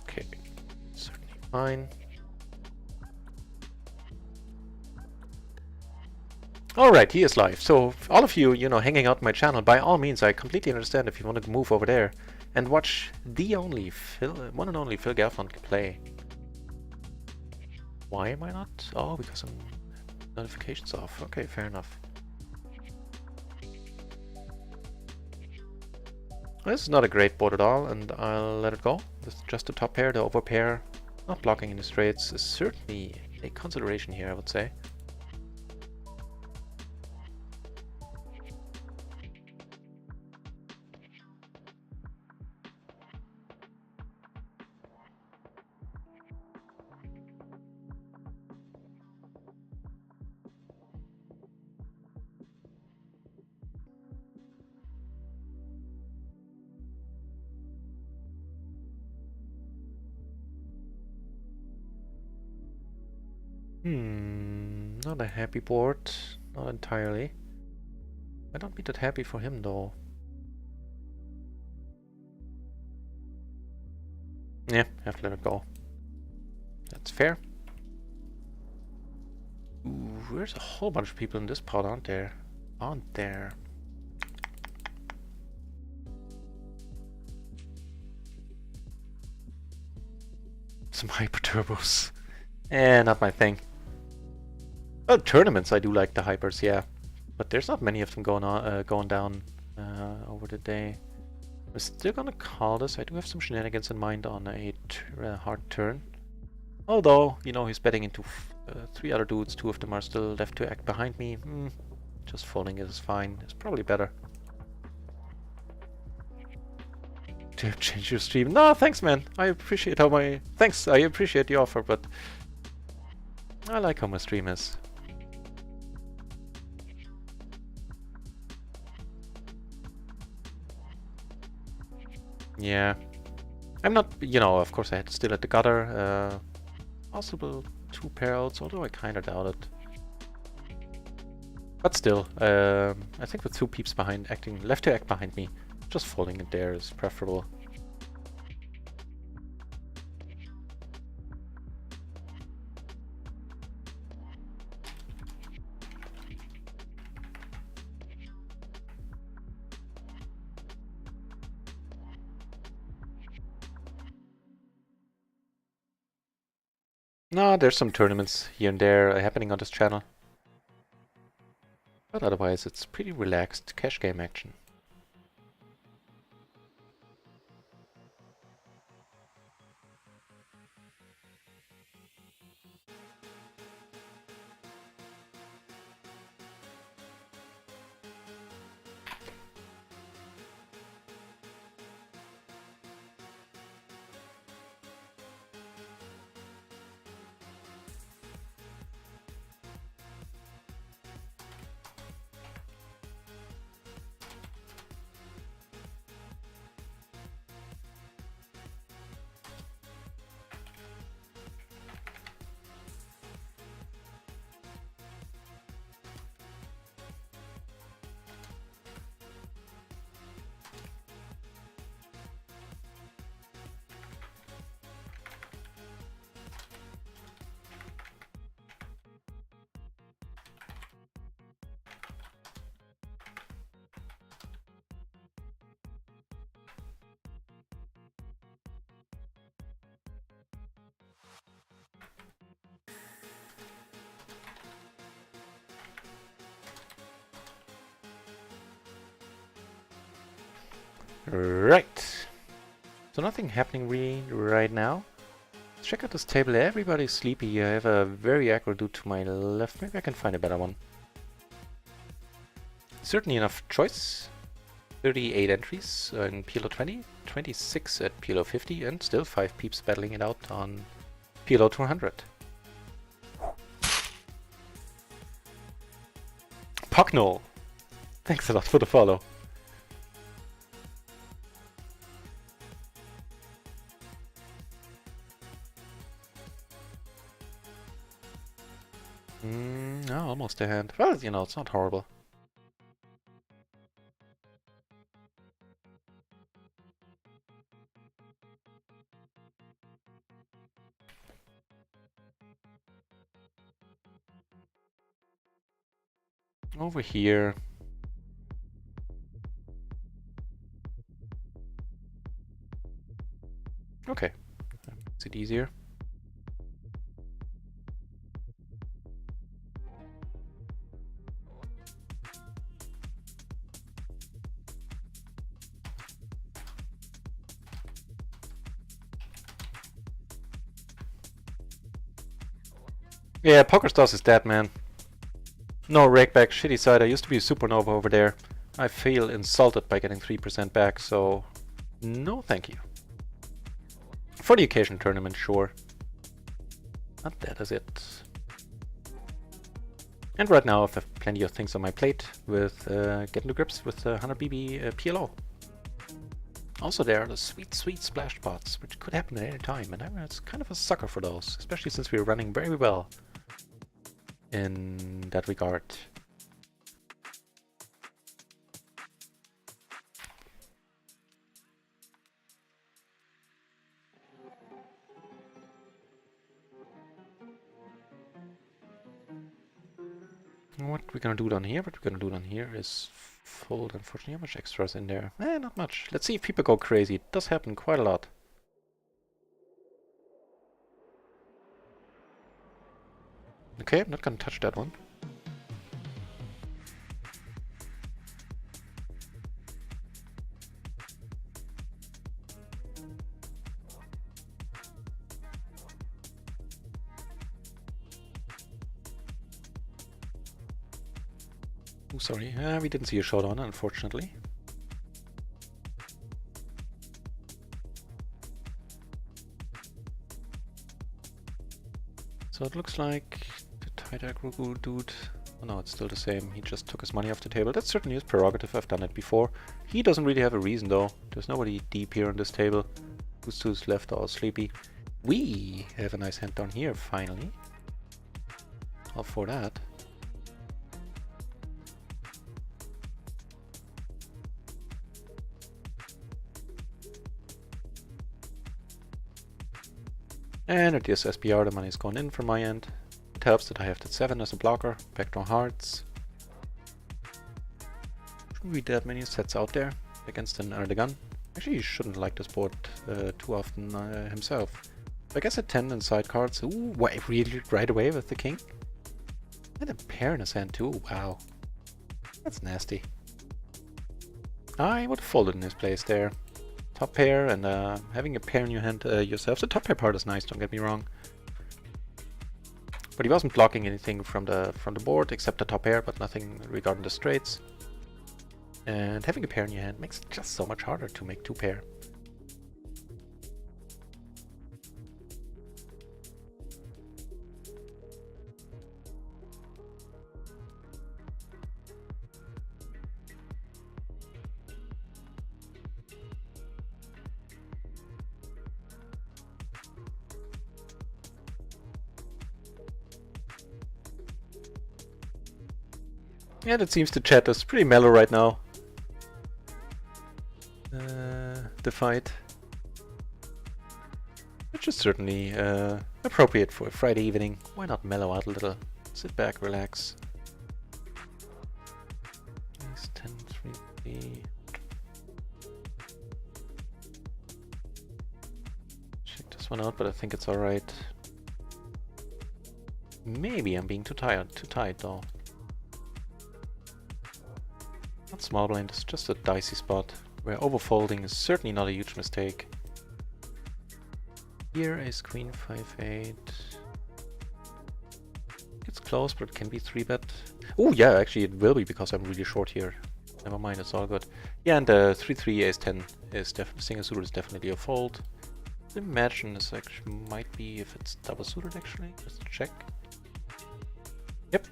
Okay, certainly fine. Alright, he is live. So, all of you, hanging out my channel, by all means, I completely understand if you want to move over there and watch the only one and only Phil Gelfand play. Why am I not? Oh, because I'm notifications off. Okay, fair enough. This is not a great board at all, and I'll let it go. With just the top pair, the over pair, not blocking any straights is certainly a consideration here, I would say. Not a happy board. Not entirely. I don't be that happy for him though. Yeah, have to let it go. That's fair. Ooh, there's a whole bunch of people in this pot, aren't there? Aren't there? Some hyper turbos. Not my thing. Oh, tournaments, I do like the hypers, yeah. But there's not many of them going down over the day. We're still gonna call this. I do have some shenanigans in mind on a hard turn. Although, he's betting into 3 other dudes. 2 of them are still left to act behind me. Just folding it is fine. It's probably better. To have changed your stream. No, thanks, man. I appreciate Thanks, I appreciate the offer, but I like how my stream is. Yeah. I'm not, of course I had still at the gutter. Possible 2 pair outs, although I kinda doubt it. But still, I think with 2 peeps left to act behind me, just folding it there is preferable. No, there's some tournaments here and there happening on this channel. But otherwise, it's pretty relaxed cash game action. Right. So nothing happening really right now. Let's check out this table. Everybody's sleepy. I have a very aggro dude to my left. Maybe I can find a better one. Certainly enough choice. 38 entries in PLO 20, 26 at PLO 50, and still 5 peeps battling it out on PLO 200. Pocknell! Thanks a lot for the follow. No, almost a hand. Well, you know, it's not horrible. Over here. Okay. Makes it easier. Yeah, PokerStars is dead, man. No rakeback, shitty side. I used to be a supernova over there. I feel insulted by getting 3% back, so no thank you. For the occasion tournament, sure. But that is it. And right now I have plenty of things on my plate with getting to grips with 100 BB PLO. Also there are the sweet, sweet splash pots, which could happen at any time, and I'm kind of a sucker for those, especially since we're running very well in that regard. What we're gonna do down here? What we're gonna do down here is fold. Unfortunately, how much extra is in there? Not much. Let's see if people go crazy. It does happen quite a lot. Okay, I'm not gonna touch that one. Oh, sorry. We didn't see a showdown, unfortunately. So it looks like the tight aggro dude... Oh no, it's still the same. He just took his money off the table. That's certainly his prerogative. I've done it before. He doesn't really have a reason, though. There's nobody deep here on this table. Who's left all sleepy. We have a nice hand down here, finally. All for that. And it is SPR, the money is going in from my end. It helps that I have that 7 as a blocker, backdoor hearts. Shouldn't be that many sets out there against an under gun. Actually, he shouldn't like this board too often himself. I guess a 10 and side cards. Ooh, wait, really right away with the king? And a pair in his hand too, wow. That's nasty. I would have folded in his place there. Top pair and having a pair in your hand yourself. The top pair part is nice, don't get me wrong. But he wasn't blocking anything from the board except the top pair, but nothing regarding the straights. And having a pair in your hand makes it just so much harder to make two pair. Yeah, that seems the chat is pretty mellow right now. The fight. Which is certainly appropriate for a Friday evening. Why not mellow out a little? Sit back, relax. Nice 10, 3, check this one out, but I think it's alright. Maybe I'm being too tight though. Not small blind, it's just a dicey spot. where overfolding is certainly not a huge mistake. Here ace queen 5-8. It's close, but it can be 3-bet. Oh yeah, actually it will be because I'm really short here. Never mind, it's all good. Yeah, and 3-3 ace 10 is single suited is definitely a fold. Imagine this actually might be if it's double suited actually. Just check. Yep.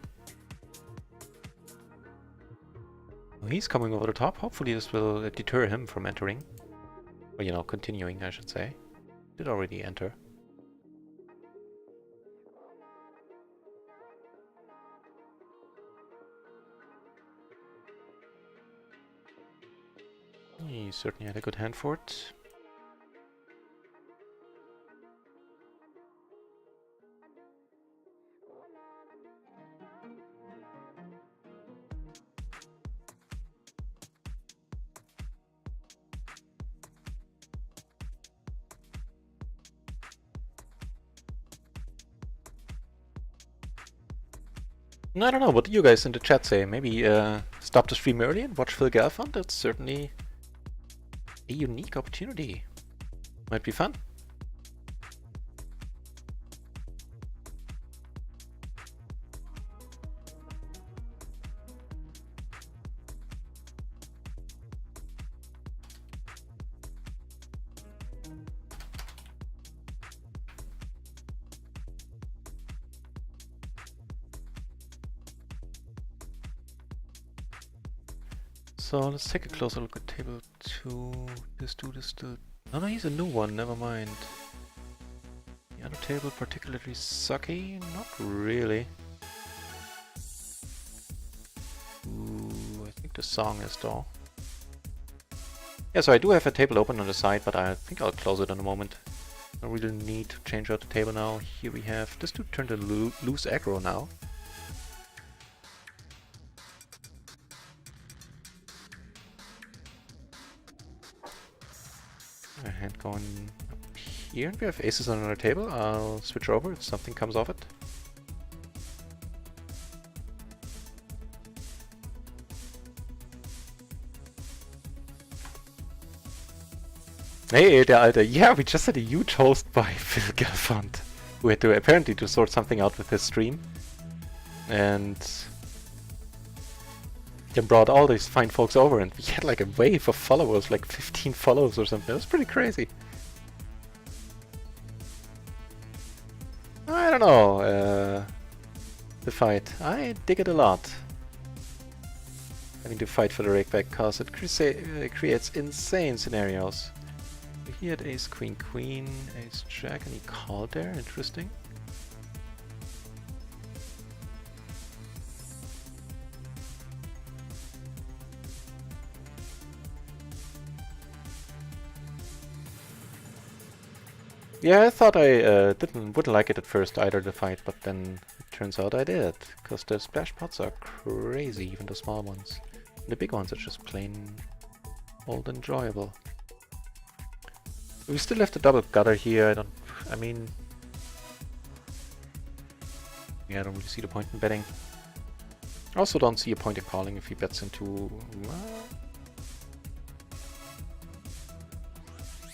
Well, he's coming over the top. Hopefully this will deter him from entering. Or, you know, continuing, I should say. Did already enter. He certainly had a good hand for it. I don't know, what do you guys in the chat say? Maybe stop the stream early and watch Phil Galfond? That's certainly a unique opportunity. Might be fun. So let's take a closer look at table 2. This dude is still... No, he's a new one, never mind. The other table particularly sucky? Not really. Ooh, I think the song is though. Yeah, so I do have a table open on the side, but I think I'll close it in a moment. I don't really need to change out the table now. Here we have... This dude turned a loose aggro now. A hand going up here. We have aces on our table. I'll switch over if something comes of it. Hey, der Alte. Yeah, we just had a huge host by Phil Galfond, who had to apparently to sort something out with his stream. And then brought all these fine folks over, and we had like a wave of followers, like 15 followers or something. It was pretty crazy. I don't know, the fight. I dig it a lot. Having to fight for the rakeback, cause it creates insane scenarios. He had ace queen queen, ace jack, and he called there. Interesting. Yeah, I thought I wouldn't like it at first either, the fight, but then it turns out I did, because the splash pots are crazy, even the small ones. The big ones are just plain old enjoyable. We still have the double gutter here. I mean, yeah, I don't really see the point in betting. I also don't see a point in calling if he bets into...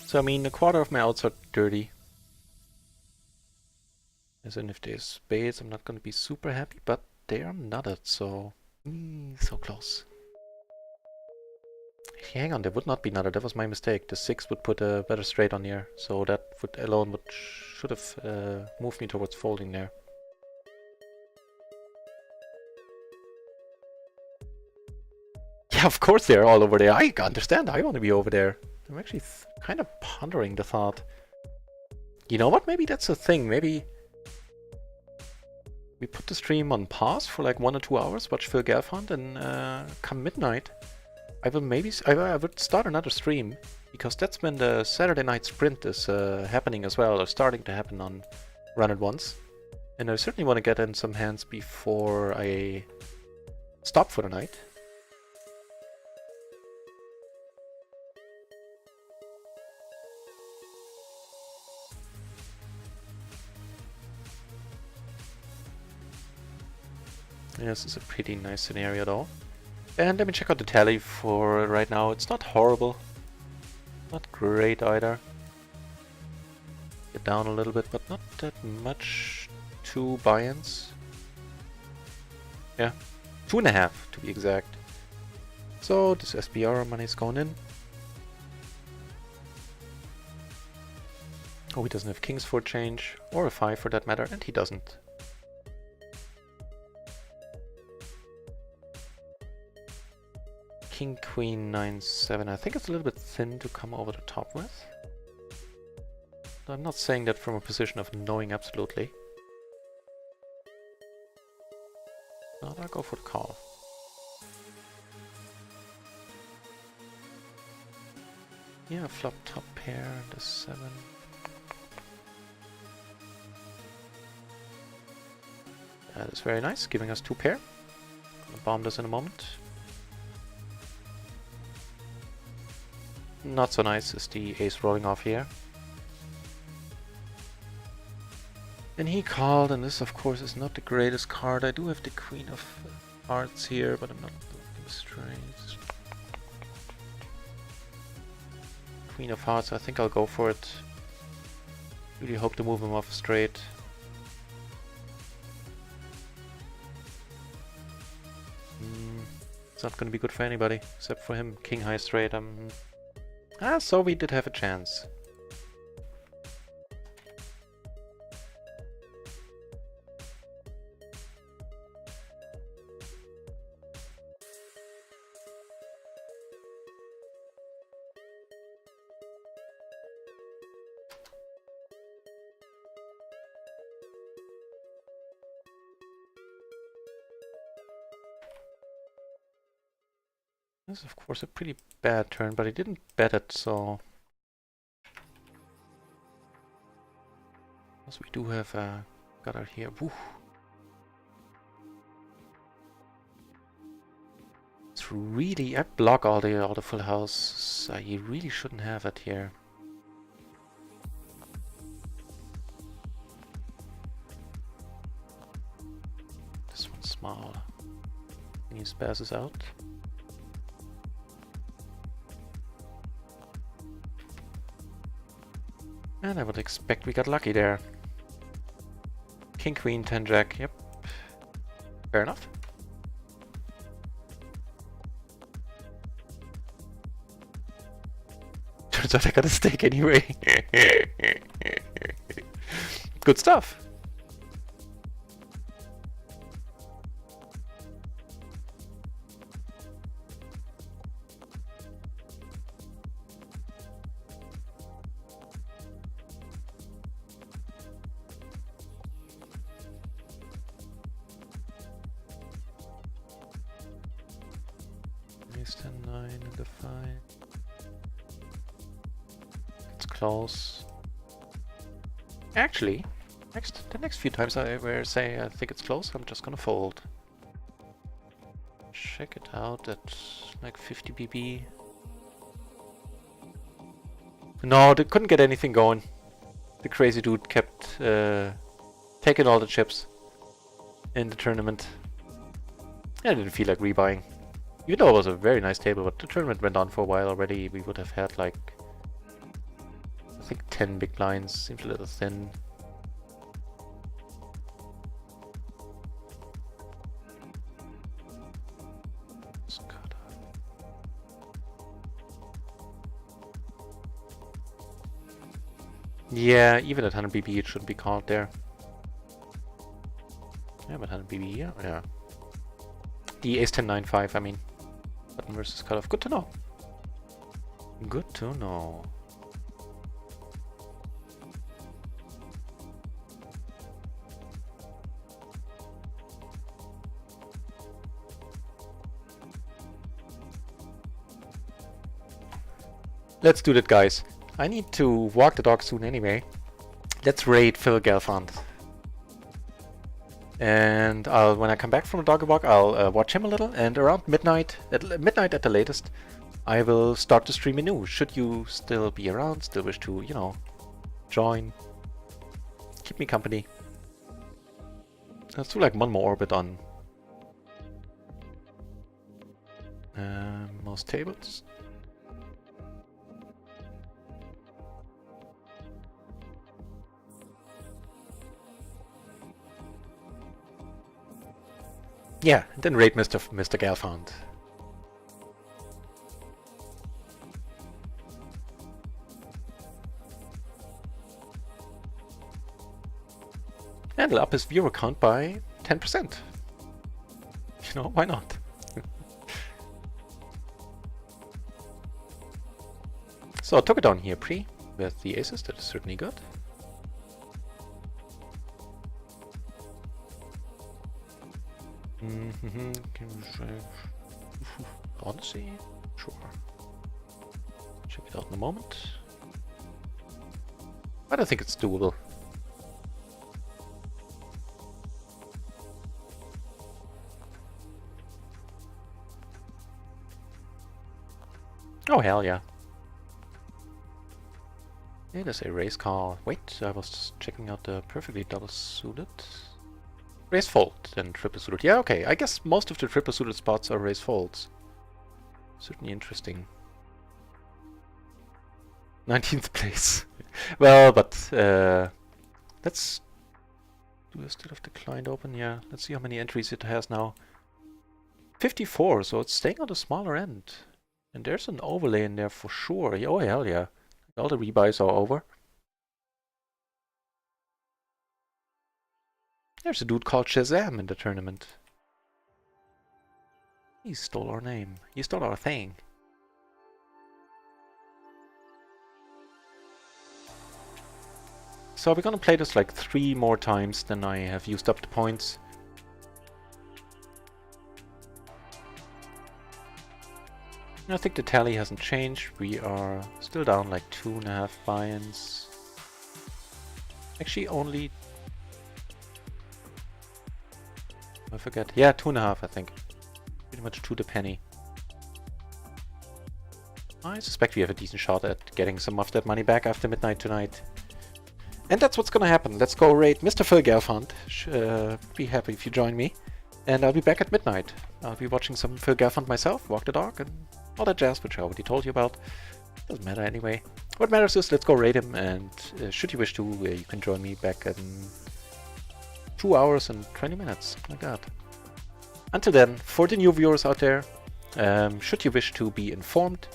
So I mean, a quarter of my outs are dirty. As in, if there's spades, I'm not going to be super happy, but they are nutted, so... so close. Hang on, they would not be nutted, that was my mistake. The 6 would put a better straight on here, so that would alone should have moved me towards folding there. Yeah, of course they're all over there. I understand, I want to be over there. I'm actually kind of pondering the thought. You know what, maybe that's a thing. Maybe we put the stream on pause for like 1 or 2 hours, watch Phil Galfond, and come midnight, I would start another stream, because that's when the Saturday night sprint is happening as well, or starting to happen on Run It Once. And I certainly want to get in some hands before I stop for the night. Yeah, this is a pretty nice scenario though. And let me check out the tally for right now. It's not horrible. Not great either. Get down a little bit, but not that much. 2 buy-ins. Yeah, 2.5 to be exact. So this SBR money is going in. Oh, he doesn't have kings for change, or a 5 for that matter, and he doesn't. King, queen, 9, 7. I think it's a little bit thin to come over the top with. I'm not saying that from a position of knowing absolutely. No, I'll go for the call. Yeah, flop top pair, the 7. That is very nice, giving us 2 pair. Gonna bomb this in a moment. Not so nice is the ace rolling off here. And he called, and this of course is not the greatest card. I do have the queen of hearts here, but I'm not looking straight. Queen of hearts, I think I'll go for it. Really hope to move him off straight. It's not gonna be good for anybody, except for him. King high straight, so we did have a chance. This is of course a pretty bad turn, but he didn't bet it, so... Because we do have a gutter here. Woo. It's really... I block all the full houses. You really shouldn't have it here. This one's small. Can you spaz this out? And I would expect we got lucky there. King, queen, 10, jack, yep. Fair enough. Turns out I got a stake anyway. Good stuff. Ace 10, 9 in the 5. It's close. Actually, the next few times I ever say I think it's close, I'm just gonna fold. Check it out at like 50 BB. No, they couldn't get anything going. The crazy dude kept taking all the chips in the tournament. I didn't feel like rebuying. Even though it was a very nice table, but the tournament went on for a while already. We would have had like, I think 10 big blinds. Seems a little thin. Yeah, even at 100 BB it shouldn't be called there. Yeah, but 100 BB, yeah. The ace 10 9 5, I mean. Button versus cutoff. Good to know. Good to know. Let's do that, guys. I need to walk the dog soon anyway. Let's raid Phil Gelfand. And when I come back from the dog walk, I'll watch him a little, and around midnight, at the latest, I will start to stream anew. Should you still be around, still wish to, you know, join, keep me company. Let's do like one more orbit on Most tables. Yeah, then rate Mr. Galfond. And it'll up his viewer count by 10%. You know, why not? So I took it down here pre with the aces, that is certainly good. Odyssey? Sure. Check it out in a moment. I don't think it's doable. Oh hell yeah. It is a raise call. Wait, I was checking out the perfectly double suited. Raise fold, then triple suited. Yeah, okay. I guess most of the triple suited spots are raise folds. Certainly interesting. 19th place. Well, but let's do I still have the client open? Yeah, let's see how many entries it has now. 54, so it's staying on the smaller end. And there's an overlay in there for sure. Oh hell yeah. All the rebuys are over. There's a dude called Shazam in the tournament. He stole our name. He stole our thing. So we're gonna play this like 3 more times than I have used up the points. I think the tally hasn't changed. We are still down like 2.5 buy-ins. Actually only... I forget. Yeah, 2.5 I think. Pretty much to the penny. I suspect we have a decent shot at getting some of that money back after midnight tonight. And that's what's gonna happen. Let's go raid Mr. Phil Gelfand. Be happy if you join me. And I'll be back at midnight. I'll be watching some Phil Gelfand myself, walk the dog, and all that jazz, which I already told you about. Doesn't matter anyway. What matters is let's go raid him, and should you wish to, you can join me back in 2 hours and 20 minutes, like that. Until then, for the new viewers out there, should you wish to be informed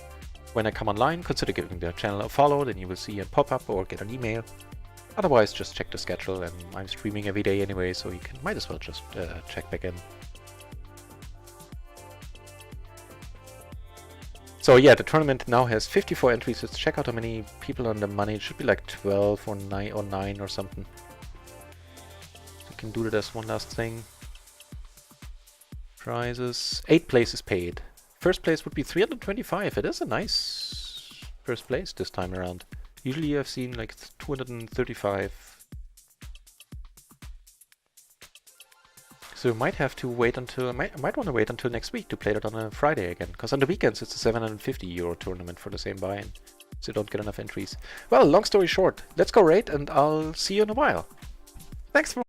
when I come online, consider giving the channel a follow, then you will see a pop-up or get an email. Otherwise, just check the schedule, and I'm streaming every day anyway, so you might as well just check back in. So yeah, the tournament now has 54 entries. Let's check out how many people on the money. It should be like 12 or 9 or something. We can do that as one last thing. Prizes. 8 places paid. First place would be 325. It is a nice first place this time around. Usually I've seen like 235. So you might have to wait until, I might want to wait until next week to play that on a Friday again. Because on the weekends it's a €750 tournament for the same buy-in. So you don't get enough entries. Well, long story short, let's go raid and I'll see you in a while. Thanks for